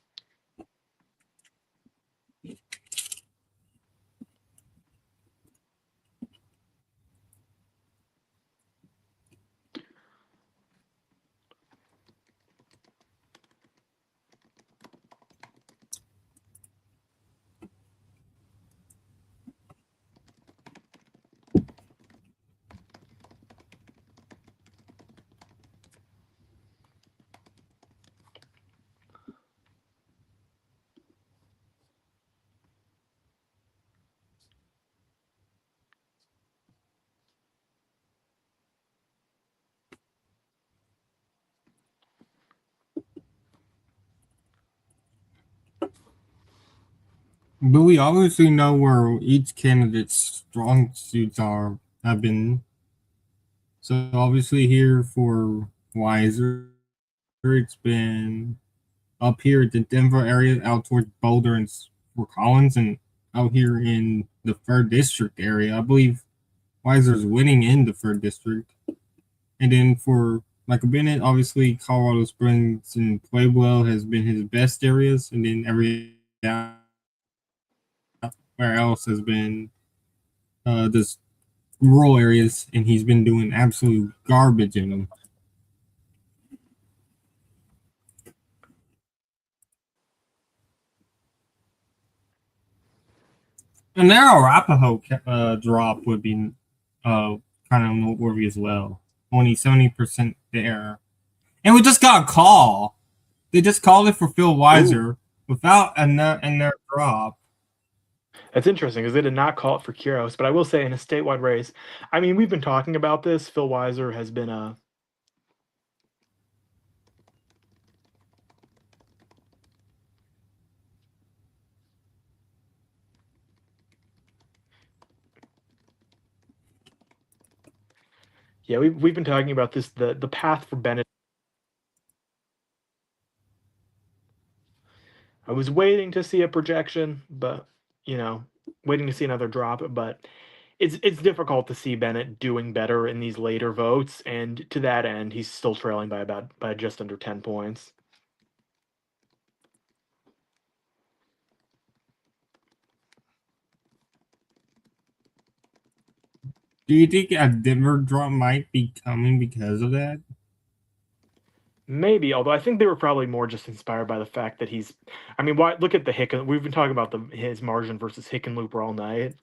But we obviously know where each candidate's strong suits have been. So obviously here for Weiser, it's been up here at the Denver area, out towards Boulder and Fort Collins, and out here in the 3rd district area. I believe Weiser's winning in the 3rd district. And then for Michael Bennett, obviously Colorado Springs and Pueblo has been his best areas, and then everywhere else has been this rural areas, and he's been doing absolute garbage in them. A narrow Arapahoe drop would be kind of noteworthy as well. Only 70% there. And we just got a call. They just called it for Phil Ooh, Weiser without another drop. that's interesting because they did not call it for Kuros, but I will say in a statewide race, I mean, we've been talking about this. Phil Weiser has been a yeah, we've been talking about this. The path for Bennett. I was waiting to see a projection, but you know, waiting to see another drop, but it's difficult to see Bennett doing better in these later votes, and to that end, he's still trailing by just under 10 points. Do you think a Denver drop might be coming because of that? Maybe, although I think they were probably more just inspired by the fact that he's. I mean, why look at the Hicken? We've been talking about his margin versus Hickenlooper all night.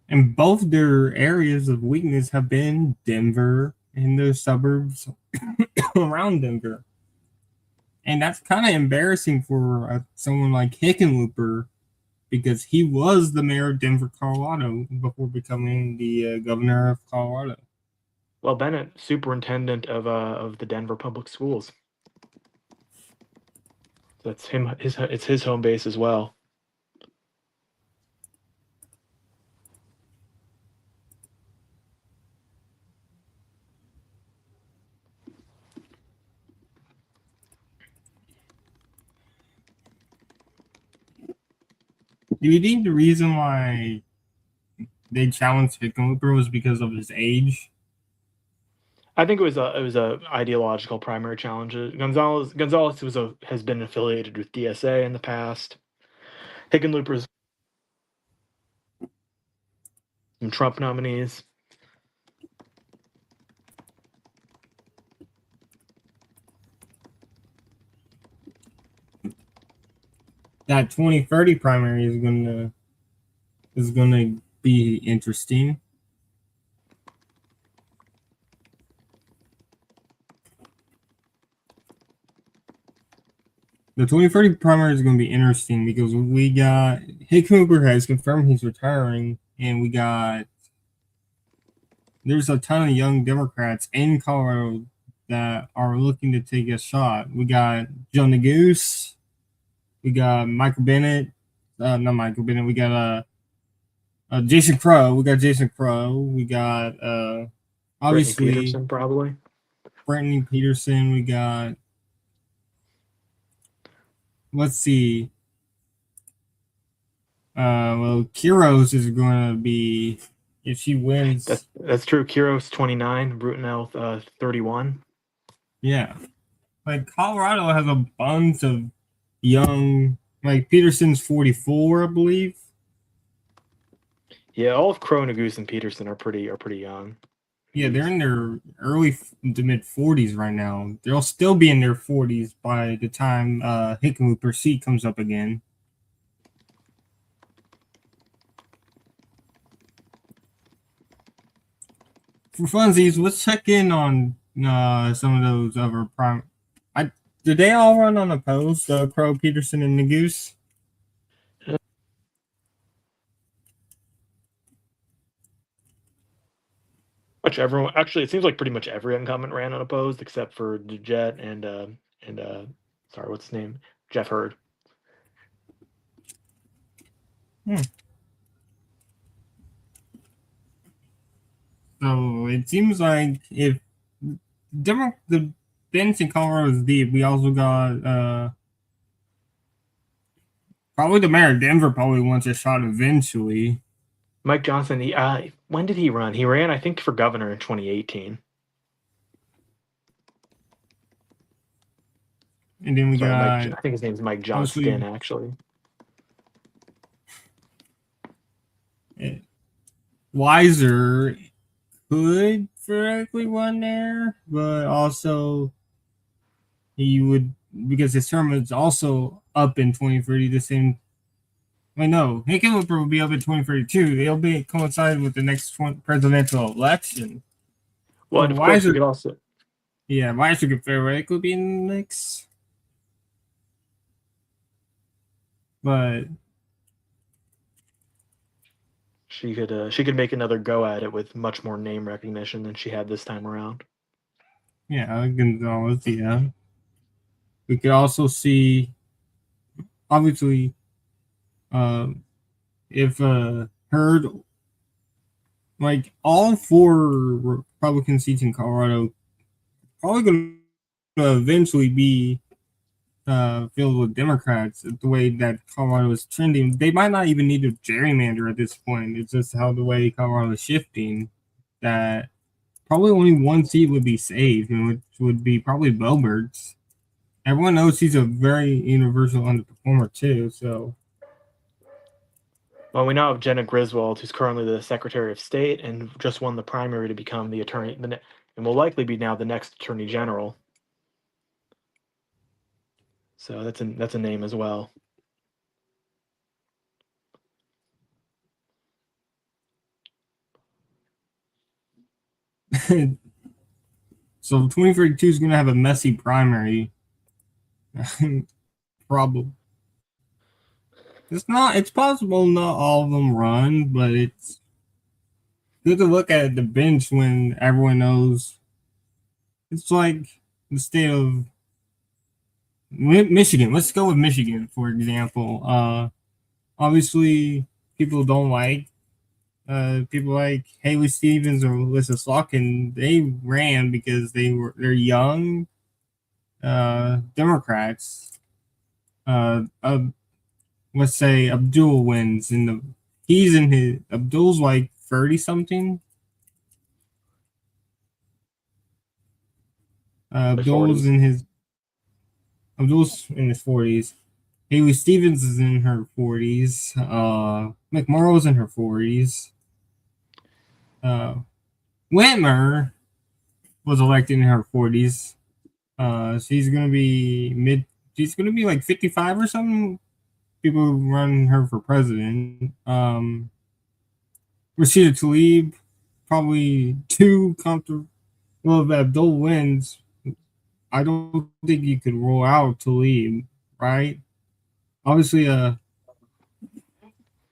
And both their areas of weakness have been Denver and the suburbs around Denver. And that's kind of embarrassing for someone like Hickenlooper because he was the mayor of Denver, Colorado before becoming the governor of Colorado. Well, Bennett, superintendent of the Denver Public Schools. That's him. It's his home base as well. Do you think the reason why they challenged Hickenlooper was because of his age? I think it was a ideological primary challenge. Gonzalez has been affiliated with DSA in the past. Hickenlooper's some Trump nominees. That 2030 primary is gonna be interesting. The 2030 primary is going to be interesting because we got Hickenlooper has confirmed he's retiring, and there's a ton of young Democrats in Colorado that are looking to take a shot. We got Joe Neguse, we got Michael Bennett, not Michael Bennett. We got Jason Crow. We got Jason Crow. We got Brittany obviously Peterson, probably. Brittany Peterson. We got, let's see. Well, Kiros is going to be, if she wins, That's true. Kiros 29, Brutenel 31. yeah. Like Colorado has a bunch of young, like Peterson's 44, I believe. Yeah, all of Crow, Goose, and Peterson are pretty young. Yeah, they're in their early to mid 40s right now. They'll still be in their 40s by the time Hickenlooper seat comes up again. For funsies, let's check in on some of those other prime. Did they all run on opposed? Crow, Peterson, and Neguse? Much everyone actually, it seems like pretty much every incumbent ran unopposed except for Jet and sorry, what's his name? Jeff Hurd. Hmm. So it seems like if the bench in Colorado is deep, we also got probably the mayor of Denver probably wants a shot eventually. Mike Johnson. When did he run? He ran, I think, for governor in 2018. And then we Sorry, Mike. got I think his name's Mike Johnston, obviously actually. Weiser could theoretically run there, but also he would because his term is also up in 2030. The same. Wait, no, Hickenlooper will be up in 2032. It'll be coincide with the next presidential election. Well, So and of why course is we it? could also. Yeah, why should theoretically be in the mix? But She could make another go at it with much more name recognition than she had this time around. yeah, Gonzalez. Yeah, we could also see obviously um, if Hurd, like all four Republican seats in Colorado, probably going to eventually be filled with Democrats. The way that Colorado is trending, they might not even need to gerrymander at this point. It's just how the way Colorado is shifting that probably only one seat would be saved, and which would be probably Bobert's. Everyone knows he's a very universal underperformer too. So Well, we now have Jenna Griswold, who's currently the Secretary of State and just won the primary to become the attorney, and will likely be now the next Attorney General. So that's a name as well. so 2032 is going to have a messy primary. Probably it's not. It's possible not all of them run, but it's good to look at the bench when everyone knows. It's like the state of Michigan. Let's go with Michigan for example. Obviously, people don't like people like Haley Stevens or Melissa Slotkin. They ran because they're young Democrats. Let's say Abdul wins in the. He's in his Abdul's like 30 something. The Abdul's 40s. in his Abdul's in his 40s. Haley Stevens is in her 40s. McMorrow's in her 40s. Uh, Whitmer was elected in her 40s. She's gonna be mid. She's gonna be like 55 or something. People run her for president. Rashida Tlaib, probably too comfortable. Well, if Abdul wins, I don't think you could roll out Tlaib, right? Obviously,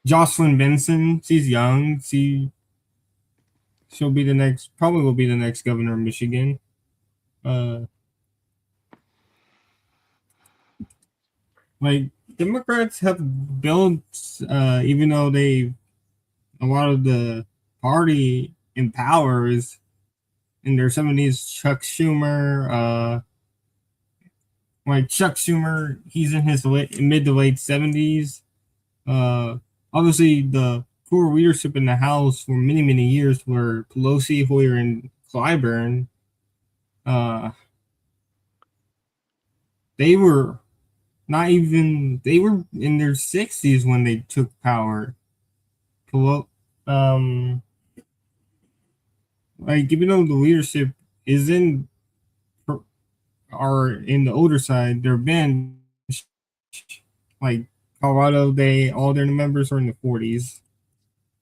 Jocelyn Benson, she's young. She'll be the next, probably will be the next governor of Michigan. Uh, like Democrats have built, even though a lot of the party in power is in their 70s. Chuck Schumer, Chuck Schumer, he's in his mid to late 70s. Uh, Obviously, the poor leadership in the House for many, many years were Pelosi, Hoyer, and Clyburn. Uh, they were not even, they were in their 60s when they took power. Pelo- um, even though the leadership is are in the older side, their bench, like Colorado, all their members are in the 40s.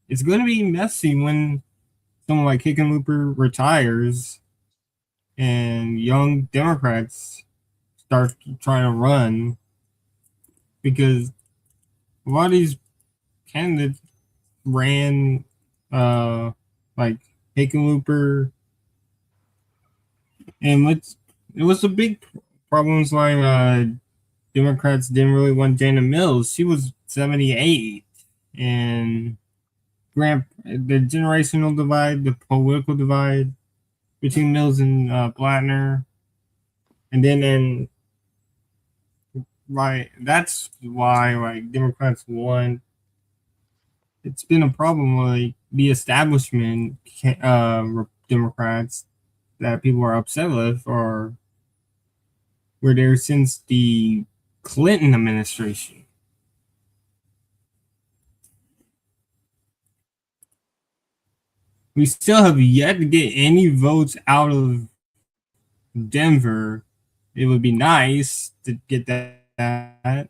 It's going to be messy when someone like Hickenlooper retires and young Democrats start trying to run because a lot of these candidates ran like Hickenlooper and it was a big problems like Democrats didn't really want Jana Mills. She was 78 and the generational divide, the political divide between Mills and Blattner, and then that's why like Democrats won. It's been a problem like the establishment Democrats that people are upset with or were there since the Clinton administration. We still have yet to get any votes out of Denver. It would be nice to get that.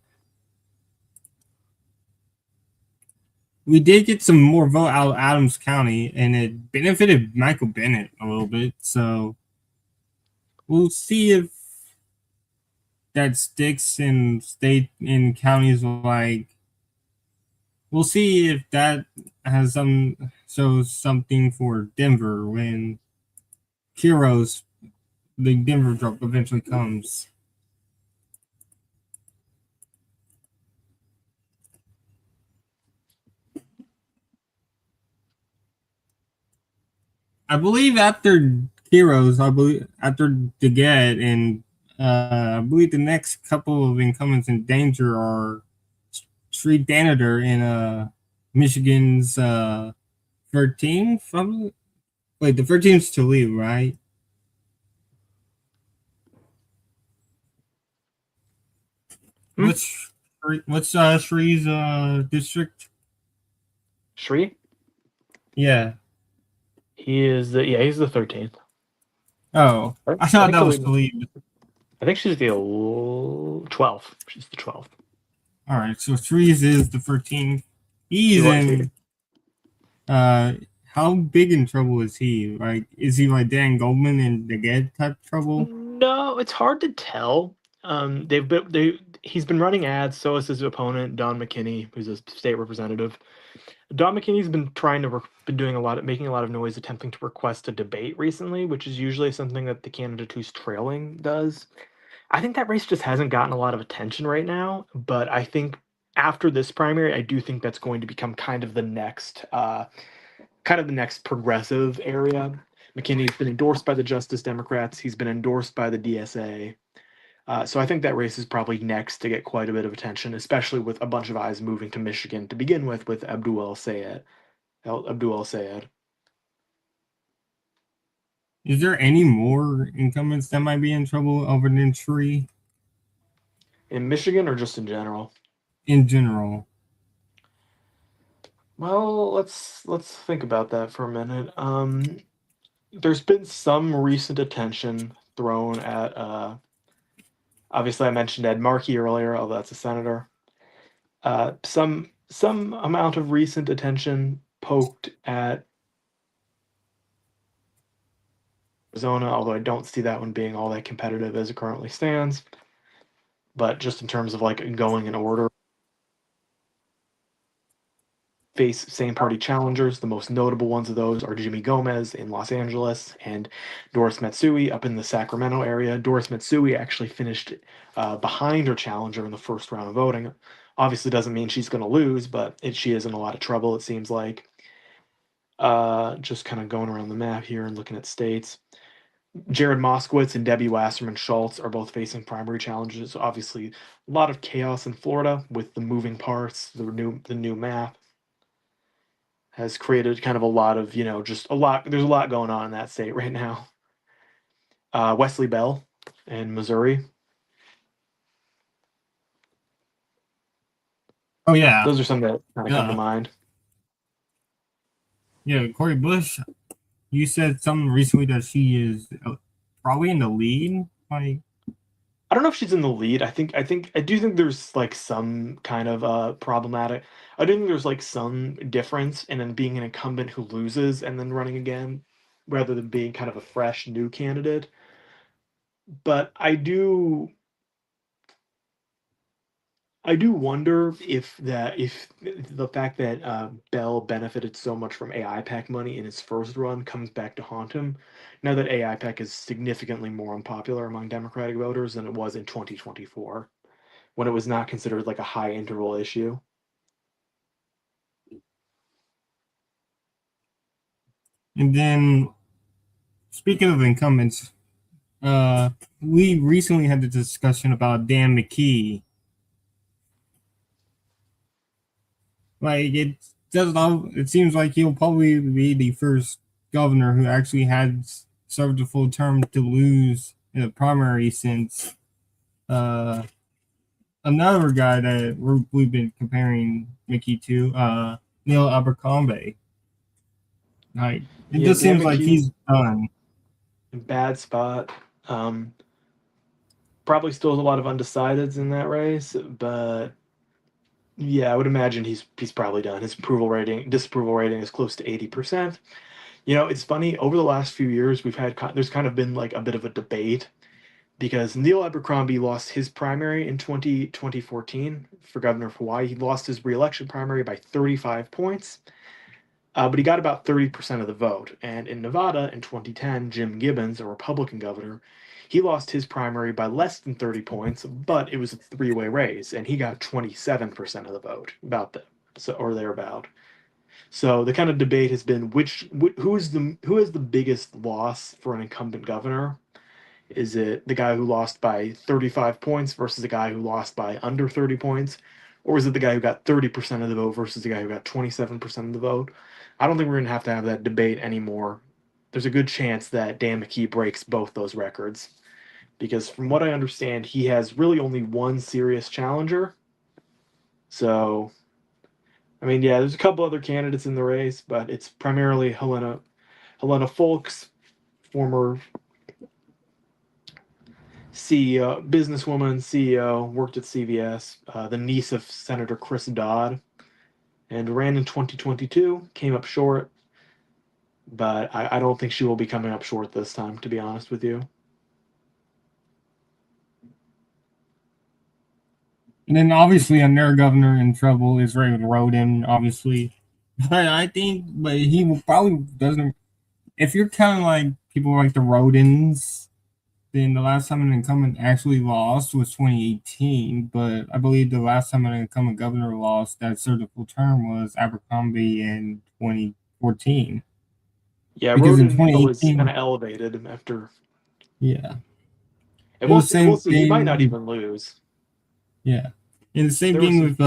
we did get some more vote out of Adams County, and it benefited Michael Bennett a little bit. So we'll see if that sticks in state in counties like. We'll see if that has some shows something for Denver when Heroes the Denver drop eventually comes. I believe after Heroes, I believe after Deget, and I believe the next couple of incumbents in danger are Street Janitor in Michigan's 13th. Wait, the 13th's to leave, right? Hmm? What's Shree's district? Shri? Yeah. He's the 13th. Oh, Right? I I thought think that the was lead. to leave. I think she's the 12th. She's the 12th. All right, so Shree's is the 13th. He He's was. in uh how big in trouble is he? Like, is he like Dan Goldman in the Get type trouble? No, it's hard to tell. He's been running ads. So is his opponent Don McKinney, who's a state representative. Don McKinney's been been doing making a lot of noise, attempting to request a debate recently, which is usually something that the candidate who's trailing does. I think that race just hasn't gotten a lot of attention right now, but I think after this primary, I do think that's going to become kind of the next progressive area. McKinney's been endorsed by the Justice Democrats. He's been endorsed by the DSA. So I think that race is probably next to get quite a bit of attention, especially with a bunch of eyes moving to Michigan to begin with Abdul Sayed. Abdul Sayed. Is there any more incumbents that might be in trouble over than Shree In Michigan or just in general? in general? Well, let's think about that for a minute. There's been some recent attention thrown at. Obviously, I mentioned Ed Markey earlier, although that's a senator. Some amount of recent attention poked at Arizona, although I don't see that one being all that competitive as it currently stands. But just in terms of like going in order, face same party challengers. The most notable ones of those are Jimmy Gomez in Los Angeles and Doris Matsui up in the Sacramento area. Doris Matsui actually finished behind her challenger in the first round of voting. Obviously, doesn't mean she's going to lose, but she is in a lot of trouble, it seems like. Just kind of going around the map here and looking at states. Jared Moskowitz and Debbie Wasserman Schultz are both facing primary challenges. Obviously, a lot of chaos in Florida with the moving parts, the new map has created kind of a lot of, just a lot. There's a lot going on in that state right now. Wesley Bell in Missouri. Oh yeah, Those are some that kind of come to yeah, mind. yeah. Corey Bush, you said something recently that she is probably in the lead. Like, I don't know if she's in the lead. I do think there's like some kind of problematic. I do think there's like some difference in then being an incumbent who loses and then running again, rather than being kind of a fresh new candidate. But I do wonder if the fact that Bell benefited so much from AI pack money in his first run comes back to haunt him now that AI pack is significantly more unpopular among Democratic voters than it was in 2024 when it was not considered like a high interval issue. and then speaking of incumbents, we recently had the discussion about Dan McKee. Like, it seems like he'll probably be the first governor who actually had served a full term to lose in the primary since uh, another guy that we've been comparing Mickey to, Neil Abercrombie. Like, it Yeah, just Dan seems like McKee's he's done. in a bad spot. Probably still has a lot of undecideds in that race, but Yeah, I would imagine he's probably done. His disapproval rating is close to 80%. You know, it's funny, over the last few years there's kind of been like a bit of a debate because Neil Abercrombie lost his primary in 2014 for governor of Hawaii. He lost his reelection primary by 35 points. But he got about 30% of the vote. And in Nevada in 2010, Jim Gibbons, a Republican governor, he lost his primary by less than 30 points, but it was a three-way race, and he got 27% of the vote, about that, so or thereabout. So the kind of debate has been who is the biggest loss for an incumbent governor? Is it the guy who lost by 35 points versus the guy who lost by under 30 points? Or is it the guy who got 30% of the vote versus the guy who got 27% of the vote? I don't think we're going to have that debate anymore. There's a good chance that Dan McKee breaks both those records because, from what I understand, he has really only one serious challenger. So, I mean, yeah, there's a couple other candidates in the race, but it's primarily Helena Folks, former CEO, businesswoman, CEO, worked at CVS, the niece of Senator Chris Dodd, and ran in 2022, came up short, but I don't think she will be coming up short this time, to be honest with you. And then obviously another governor in trouble is Raymond Roden, obviously. But I think, but he will probably doesn't. If you're counting like people like the Rodens, then the last time an incumbent actually lost was 2018. But I believe the last time an incumbent governor lost that served a full term was Abercrombie in 2014. Yeah, Because in Roden was kind 2018, of elevated after, yeah, and it was the we'll same see. He might not thing. even lose. Yeah, and the same There was thing some with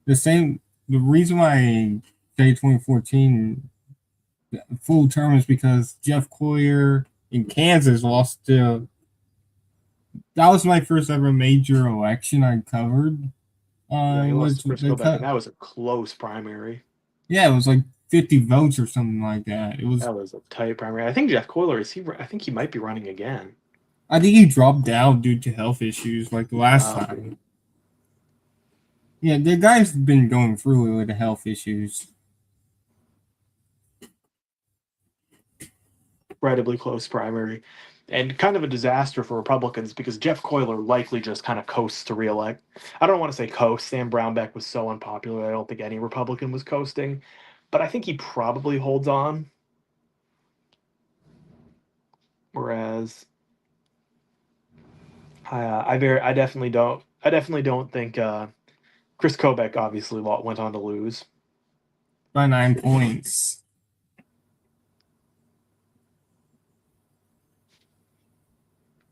the same. The reason why I say 2014 full term is because Jeff Collier in Kansas lost to. That was my first ever major election I covered. Yeah, he lost to Which Chris they Kobeck, and cut. that was a close primary. Yeah, it was like 50 votes or something like that. It was. That was a tight primary. I think Jeff Coyler is he. I think he might be running again. I think he dropped out due to health issues like the last Okay. time. Yeah, the guy's been going through it with the health issues. Incredibly close primary, and kind of a disaster for Republicans because Jeff Coyler likely just kind of coasts to reelect. I don't want to say coast. Sam Brownback was so unpopular. I don't think any Republican was coasting, but I think he probably holds on. Whereas I definitely don't. I definitely don't think Chris Kobeck obviously went on to lose. By 9 points.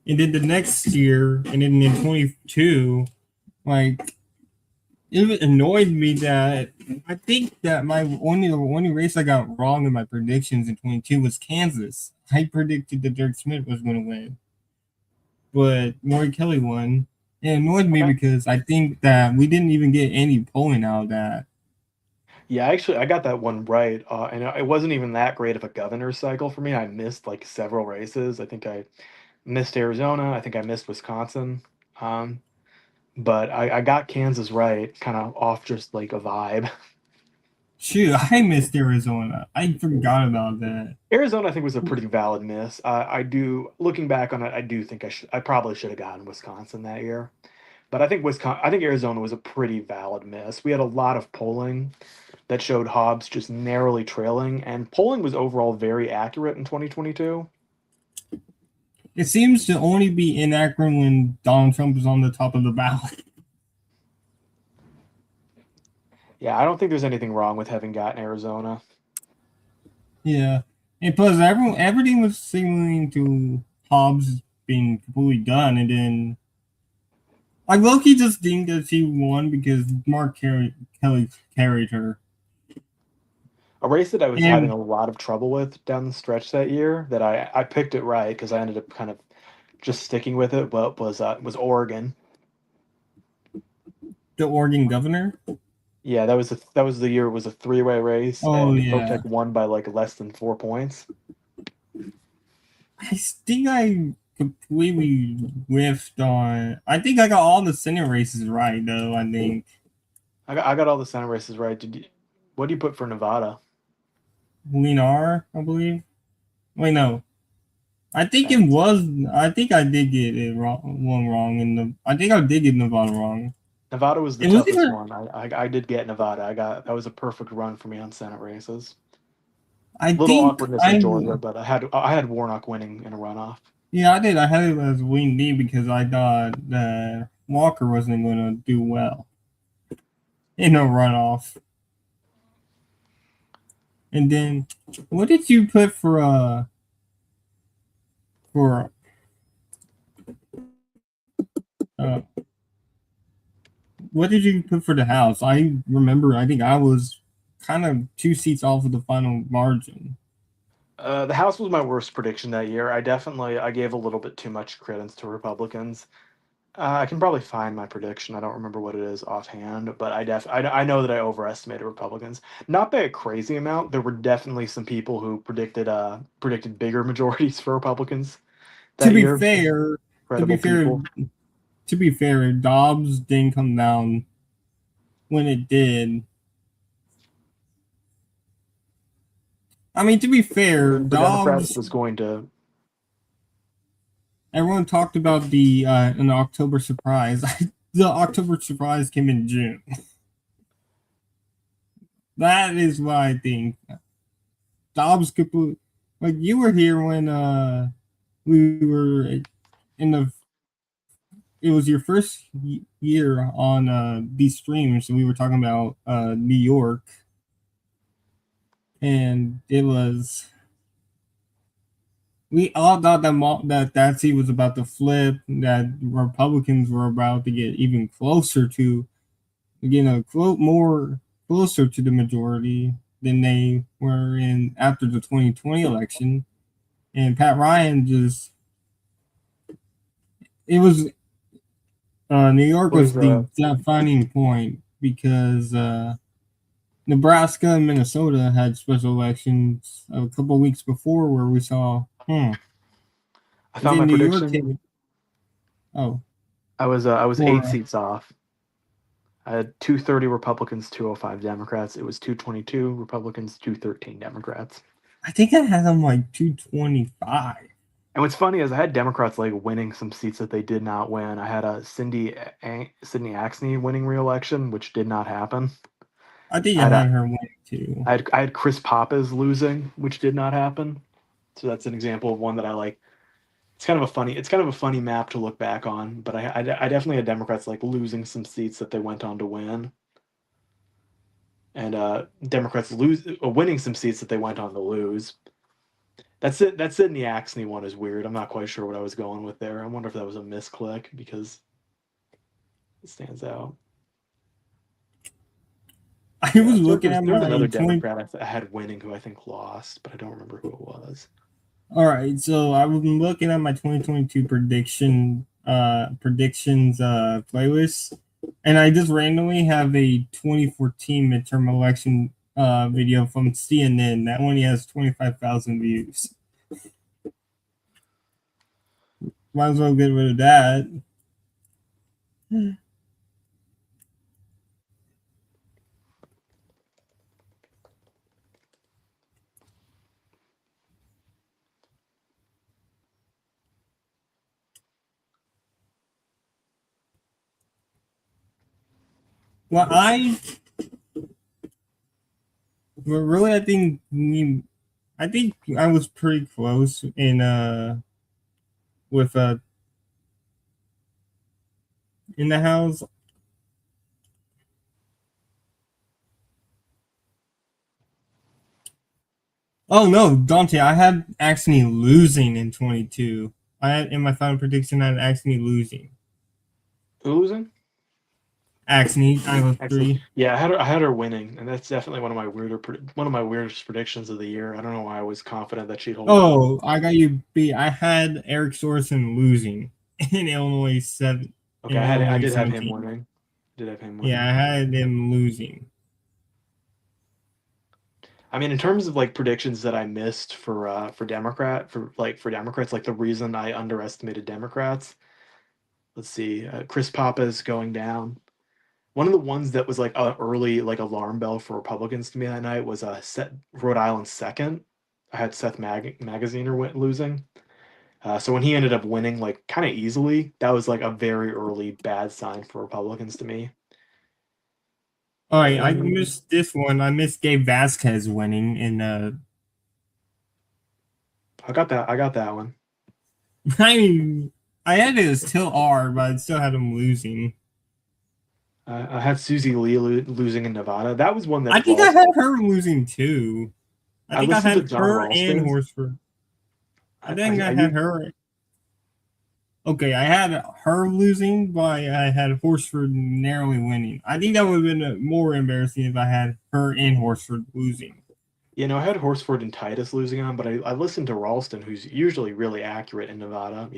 And then the next year, and then in 22, like it annoyed me that I think that my only race I got wrong in my predictions in 22 was Kansas. I predicted that Dirk Smith was going to win, but Maury Kelly won. It annoyed me Okay. because I think that we didn't even get any polling out of that. Yeah, actually, I got that one right, and it wasn't even that great of a governor's cycle for me. I missed like several races. I think I missed Arizona. I think I missed Wisconsin. Um, but I got Kansas right, kind of off just like a vibe. Shoot, I missed Arizona. I forgot about that. Arizona, I think, was a pretty valid miss. I do, looking back on it, I do think I probably should have gotten Wisconsin that year. But I think Arizona was a pretty valid miss. We had a lot of polling that showed Hobbs just narrowly trailing, and polling was overall very accurate in 2022. It seems to only be inaccurate when Donald Trump is on the top of the ballot. Yeah, I don't think there's anything wrong with having gotten Arizona. Yeah, and plus everything was signaling to Hobbs being completely done, and then like Loki just think that she won because Kelly carried her, A race that I was having and a lot of trouble with down the stretch that year that I picked it right because I ended up kind of just sticking with it. But was Oregon. the Oregon governor. Yeah, that was the year it was a three-way race, Oh and yeah, Kotek won by like less than 4 points. I think I completely whiffed on. I think I got all the Senate races right, though. I think I got all the Senate races right. What do you put for Nevada? Linar, I believe. Wait, no. I think it And was. I think I did get it wrong. One wrong in the. I think I did get Nevada wrong. Nevada was the It was toughest either. one. I did get Nevada. That was a perfect run for me on Senate races. I Little think awkwardness in I. Georgia, but I had Warnock winning in a runoff. Yeah, I did. I had it as Wing D because I thought that Walker wasn't going to do well in a runoff. And then, what did you put for uh what did you put for the House? I remember. I think I was kind of 2 seats off of the final margin. The House was my worst prediction that year. I gave a little bit too much credence to Republicans. I can probably find my prediction. I don't remember what it is offhand, but I know that I overestimated Republicans. Not by a crazy amount. There were definitely some people who predicted bigger majorities for Republicans To that be year. fair, to be Credible fair, people. to be fair, Dobbs didn't come down when it did. I mean, to be fair, The Democrats Dobbs. was going to. Everyone talked about the an October surprise. The October surprise came in June. That is why I think Dobbs could put. Like you were here when we were in the. It was your first year on these streams. We were talking about New York, and it was we all thought that seat was about to flip. That Republicans were about to get even closer to getting a quote more closer to the majority than they were in after the 2020 election. And Pat Ryan just it was New York was Was the defining point because Nebraska and Minnesota had special elections a couple weeks before where we saw, I and found my then New York prediction. came. Oh, I was for 8 seats off. I had 230 Republicans, 205 Democrats. It was 222 Republicans, 213 Democrats. I think I had them like 225. And what's funny is I had Democrats like winning some seats that they did not win. I had a Sydney Axne winning re-election, which did not happen. I think I I had had a her win too. I had Chris Pappas losing, which did not happen. So that's an example of one that I like. It's kind of a funny map to look back on, but I definitely had Democrats like losing some seats that they went on to win, and Democrats winning some seats that they went on to lose. That's it. That's it. And the Axne one is weird. I'm not quite sure what I was going with there. I wonder if that was a misclick because it stands out. I Yeah, was looking at there was my another 20. Democrat I had winning who I think lost, but I don't remember who it was. All right, so I've been looking at my 2022 predictions playlist, and I just randomly have a 2014 midterm election video from CNN. That one has 25,000 views. Might as well get rid of that. Well, really, I think I was pretty close in with in the house. Oh no, Dante, I had actually losing in 22. I had in my final prediction I had actually losing. Who losing? Axne, I was Actually, three. yeah, I had her winning, and that's definitely one of my weirdest predictions of the year. I don't know why I was confident that she'd hold out. Oh, I got you beat. I had Eric Sorensen losing in Illinois seven Okay, in I Illinois did have him 17. winning. Did have him Yeah, winning. I had him losing. I mean, in terms of like predictions that I missed for Democrats, like the reason I underestimated Democrats. Let's see, Chris Papa's going down. One of the ones that was like a early like alarm bell for Republicans to me that night was Rhode Island second. I had Magaziner losing. So when he ended up winning like kind of easily, that was like a very early bad sign for Republicans to me. All right, I Um, missed this one. I missed Gabe Vasquez winning in I got that. I got that one. I mean I had it as till R, but I still had him losing. I had Susie Lee losing in Nevada. That was one I that think I Ralston. had her losing too. I I think I listened to had John her and Ralston. Horsford. I I, think I, I I had used her. Okay, I had her losing, but I had Horsford narrowly winning. I think that would have been more embarrassing if I had her and Horsford losing. I had Horsford and Titus losing on, but I listened to Ralston, who's usually really accurate in Nevada,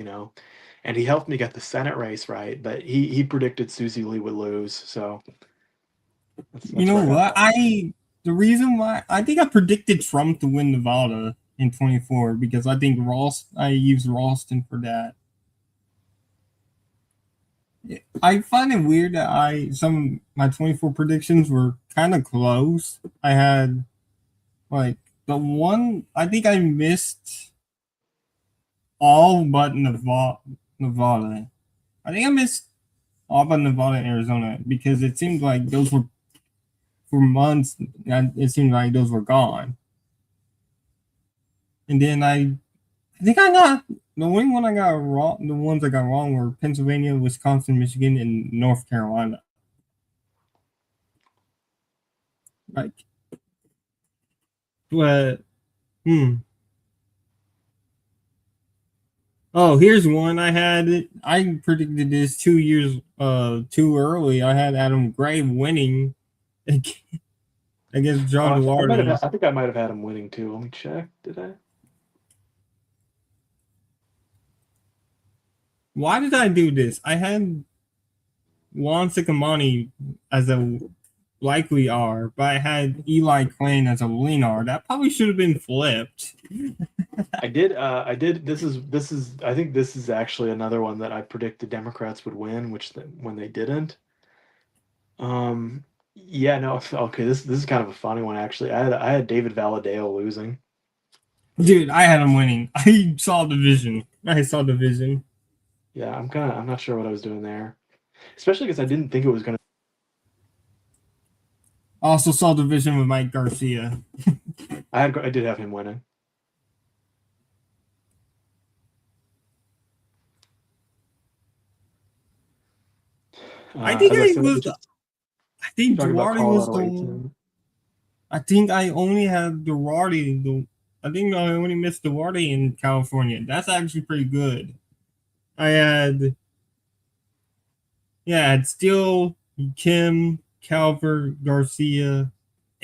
and he helped me get the Senate race right, but he predicted Susie Lee would lose, so You that's know where I got what? that one. The reason why I think I predicted Trump to win Nevada in 24 because I think I used Ralston for that. I find it weird that I some of my 24 predictions were kind of close. I had like the one I think I missed all but Nevada. I think I missed all but Nevada and Arizona because it seemed like those were for months. It seemed like those were gone. And then I think I got the only one I got wrong. The ones I got wrong were Pennsylvania, Wisconsin, Michigan, and North Carolina. Like, but hmm. Oh, here's one. I predicted this 2 years too early. I had Adam Gray winning against Oh, John Duarte. I think I might have had him winning too. Let me check. Did I? Why did I do this? I had Juan Sicamani as a likely R, but I had Eli Klein as a lean R. That probably should have been flipped. I did. I think this is actually another one that I predicted Democrats would win, when they didn't. Yeah, no, okay, this is kind of a funny one actually. I had David Valadao losing. Dude, I had him winning. I saw the vision. I saw the vision. Yeah, I'm not sure what I was doing there. Especially because I didn't think it was gonna. Also saw the vision with Mike Garcia. I did have him winning. I think As I I said, was. I think talking about Duarte was Colorado the. 18. I think I only had Duarte. I think I only missed Duarte in California. That's actually pretty good. I had Yeah, it's still Kim, Calvert, Garcia,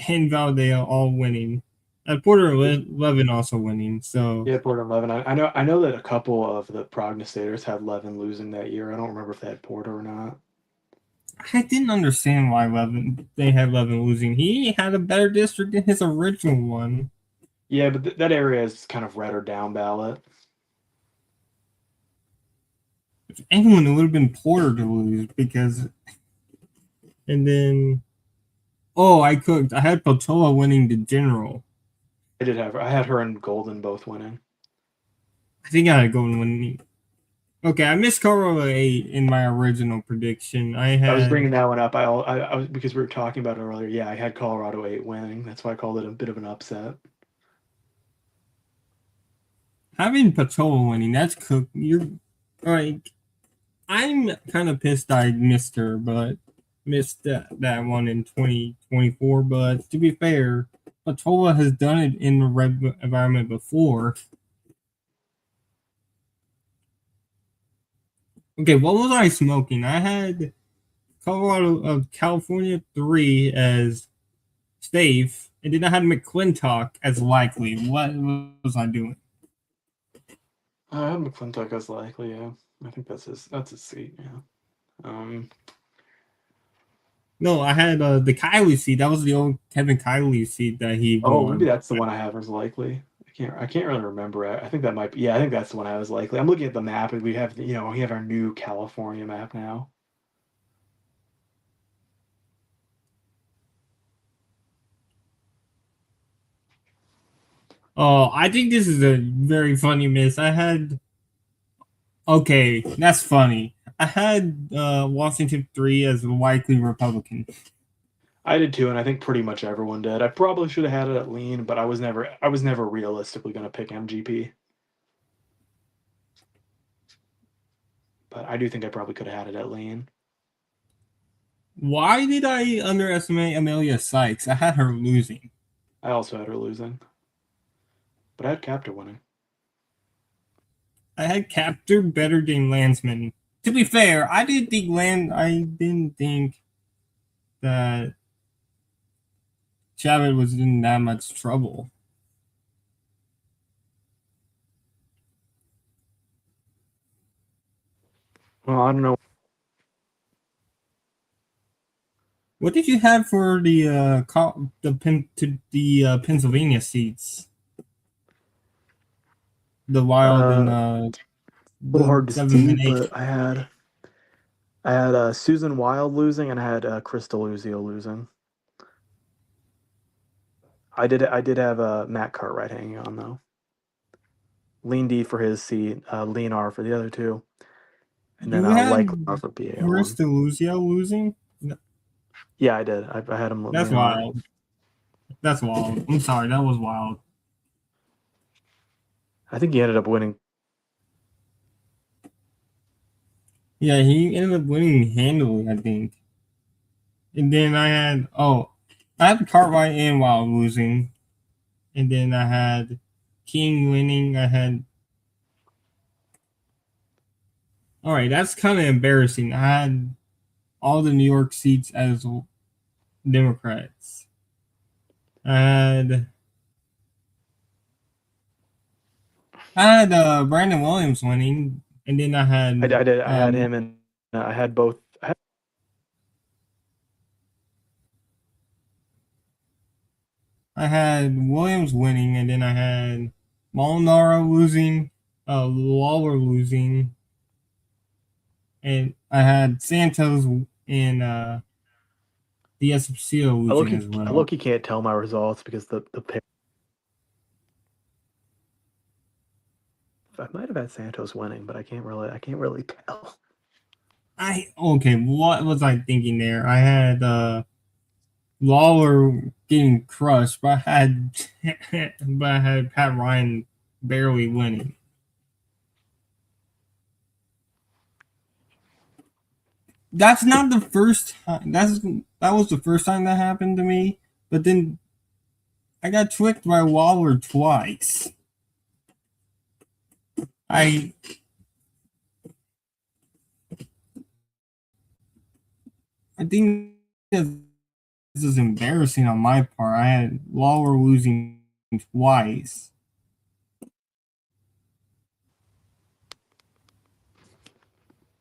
and Valdea all winning. And Porter Levin also winning. So Yeah, Porter and Levin. I know that a couple of the prognosticators had Levin losing that year. I don't remember if they had Porter or not. I didn't understand why they had Levin losing. He had a better district than his original one. Yeah, but that area is kind of red or down ballot. If anyone, it would have been Porter to lose because. And then, oh, I cooked. I had Potola winning the general. I had her and Golden both winning. I think I had Golden winning. Okay, I missed Colorado 8 in my original prediction. I I was had bringing that one up. I was because we were talking about it earlier. Yeah, I had Colorado 8 winning. That's why I called it a bit of an upset. having Patola winning. That's cook. You're like I'm kind of pissed I missed her, but missed that one in 2024. But to be fair, Patola has done it in the red environment before. Okay, what was I smoking? I had Colorado of California 3 as safe, and then I had McClintock as likely. What was I doing? I had McClintock as likely. Yeah, I think that's his seat. Yeah. Um, No, I had the Kylie seed. That was the old Kevin Kylie seed that he Oh, maybe won. that's the one I have as likely. I can't really remember. I think that might be. Yeah, I think that's the one I was likely. I'm looking at the map, and we have our new California map now. Oh, I think this is a very funny miss. I had okay, that's funny. I had Washington 3 as a likely Republican. I did too, and I think pretty much everyone did. I probably should have had it at lean, but I was never realistically going to pick MGP. But I do think I probably could have had it at lean. Why did I underestimate Amelia Sykes? I had her losing. I also had her losing, but I had Captor winning. I had Captor better than Landsman. To be fair, I didn't think that Chavez was in that much trouble. Well, I don't know. What did you have for the Pennsylvania seats? The Wild and A little the hard to see, 7 and 8. but I had Susan Wild losing, and I had Chris Deluzio losing. I did have Matt Cartwright hanging on though. Lean D for his seat, Lean R for the other two, and then You had like R for BA Chris one. Deluzio losing? Yeah, I did. I had him That's Lean R. wild. That's wild. I'm sorry, that was wild. I think he ended up winning. Yeah, he ended up winning handily, I think. And then I had Cartwright and Wild losing. And then I had King winning. I had all right, that's kind of embarrassing. I had all the New York seats as Democrats. I had Brandon Williams winning, and then I I had did. I had him, and I had both. Williams winning, and then I had Molinaro losing, Lawler losing, and I had Santos and the Esposito I look. losing as I well. look. You can't tell my results because the pick. I might have had Santos winning, but I can't really. I can't really tell. What was I thinking there? I had Lawler getting crushed, but I had Pat Ryan barely winning. That's not the first time. That was the first time that happened to me. But then I got tricked by Lawler twice. I I think this is embarrassing on my part. I had Lawler losing twice.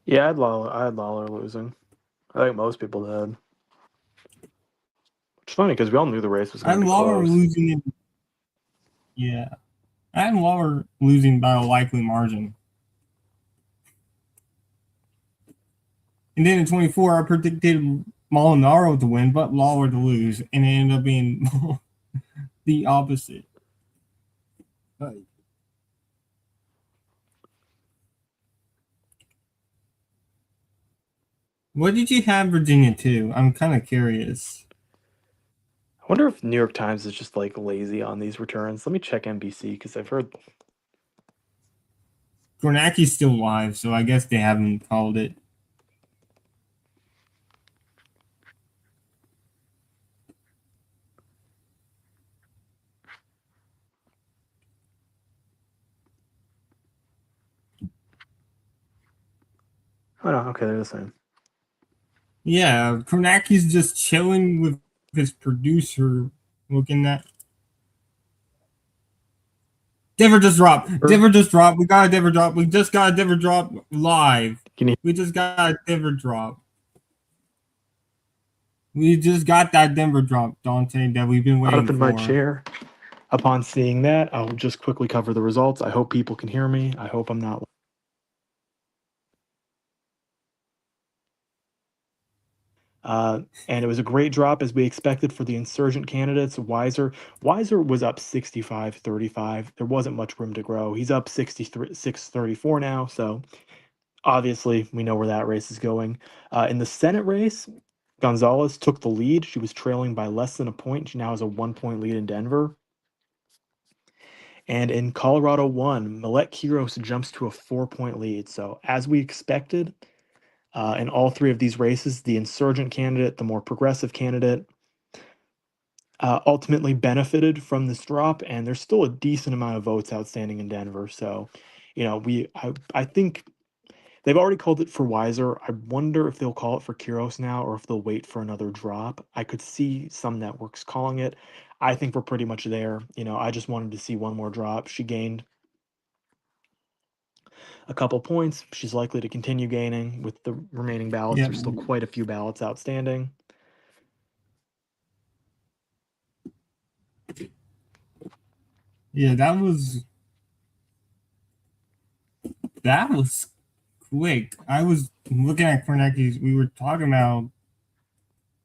Yeah, I had Lawler losing. I think most people did. It's funny because we all knew the race was I going had to be Lawler close. losing it. Yeah, I had Lawler losing by a likely margin. And then in 24, I predicted Molinaro to win, but Lawler to lose, and it ended up being the opposite. What did you have Virginia to? I'm kind of curious. I wonder if New York Times is just like lazy on these returns. Let me check NBC because I've heard. Gornaki's still live, so I guess they haven't called it. Oh no, okay, they're the same. Yeah, Kornaki's just chilling with his producer, looking at. Diver just dropped. Diver just dropped. We got a Diver drop. We just got a Diver drop live. Can you? We just got a Diver drop. We just got that Denver drop, Dante, that we've been Got up waiting in my for. chair. Upon seeing that, I'll just quickly cover the results. I hope people can hear me. I hope I'm not. And it was a great drop as we expected for the insurgent candidates. Weiser was up 65-35. There wasn't much room to grow. He's up 63 634 now. So obviously, we know where that race is going. In the Senate race, Gonzalez took the lead. She was trailing by less than a point. She now has a 1 point lead in Denver. And in Colorado 1, Millet Quiros jumps to a 4 point lead. So, as we expected, in all three of these races, the insurgent candidate, the more progressive candidate, ultimately benefited from this drop. And there's still a decent amount of votes outstanding in Denver. So, I think they've already called it for Weiser. I wonder if they'll call it for Kiros now or if they'll wait for another drop. I could see some networks calling it. I think we're pretty much there. I just wanted to see one more drop. She gained a couple points. She's likely to continue gaining with the remaining ballots. Yeah, There's still quite a few ballots outstanding. yeah, that was quick. I was looking at Kornacki's. We were talking about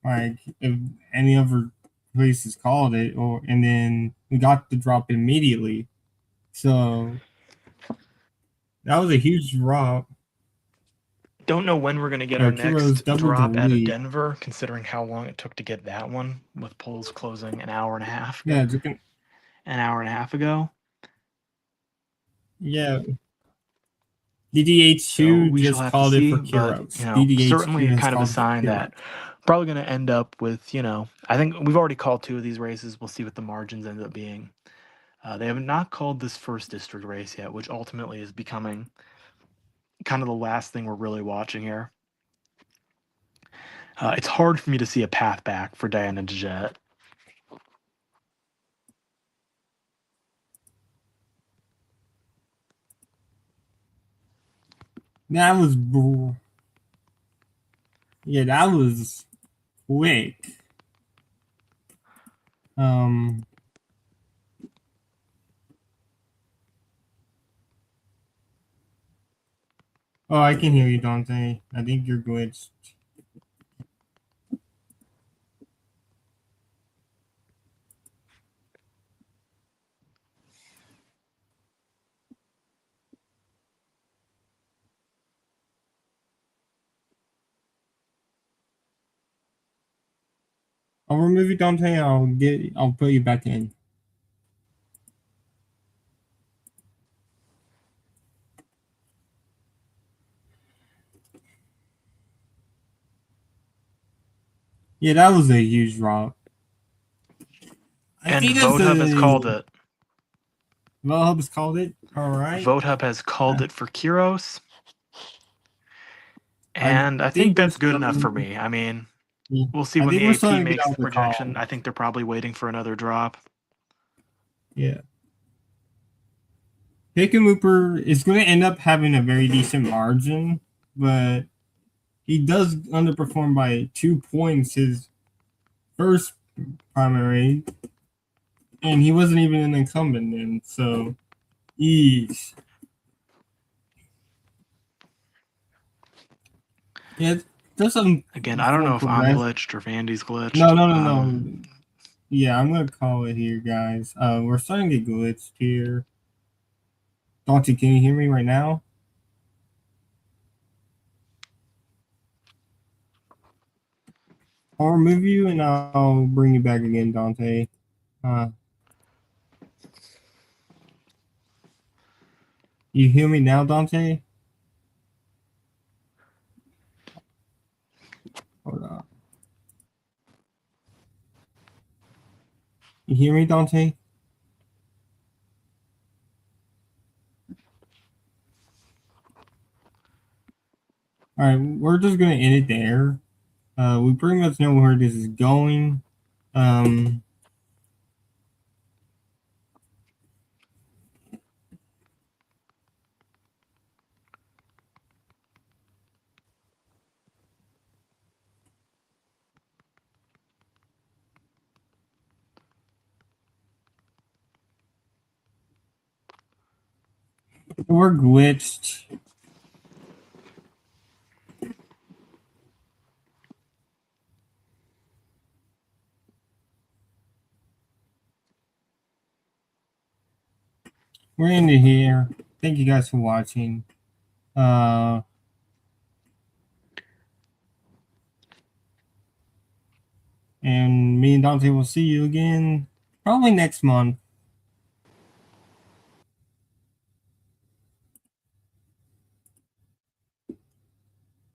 like if any other places called it, or and then we got the drop immediately. So that was a huge drop. Don't know when we're going to get our Kiro's next doubled the drop out of lead. Denver, considering how long it took to get that one, with polls closing Yeah, it's looking. an hour and a half ago. Yeah, So DDH2 we shall just have to called it for see, but Kiros. certainly DDH2 has kind of a called it for sign that Kiros. probably going to end up with, I think we've already called two of these races. We'll see what the margins end up being. They have not called this first district race yet, which ultimately is becoming kind of the last thing we're really watching here. It's hard for me to see a path back for Diana DeJet. That was yeah, that was quick. Um, oh, I can hear you, Dante. I think you're glitched. I'll remove you, Dante. I'll put you back in. Yeah, that was a huge drop. I And think that's VoteHub has called the it. Hub's called it. All right. VoteHub has called it for Kiros. I And I think think we're that's good enough for starting. me. I mean, Yeah, we'll see I when think the we're AP starting to get makes out the the projection. call. I think they're probably waiting for another drop. Yeah. Hickenlooper is going to end up having a very decent margin, but he does underperform by 2 points his first primary, and he wasn't even an incumbent then. So, eesh. Yeah, there's some Again, I don't for know if I'm progress. glitched or if Andy's No, glitched. no, no, no. Yeah, I'm gonna call it here, guys. We're starting to get glitched here. Dante, can you hear me right now? I'll remove you and I'll bring you back again, Dante. Uh, you hear me now, Dante? Hold on. You hear me, Dante? All right, we're just gonna end it there. We pretty much know where this is going. Um, We're glitched. We're into here. Thank you guys for watching. And me and Dante will see you again probably next month.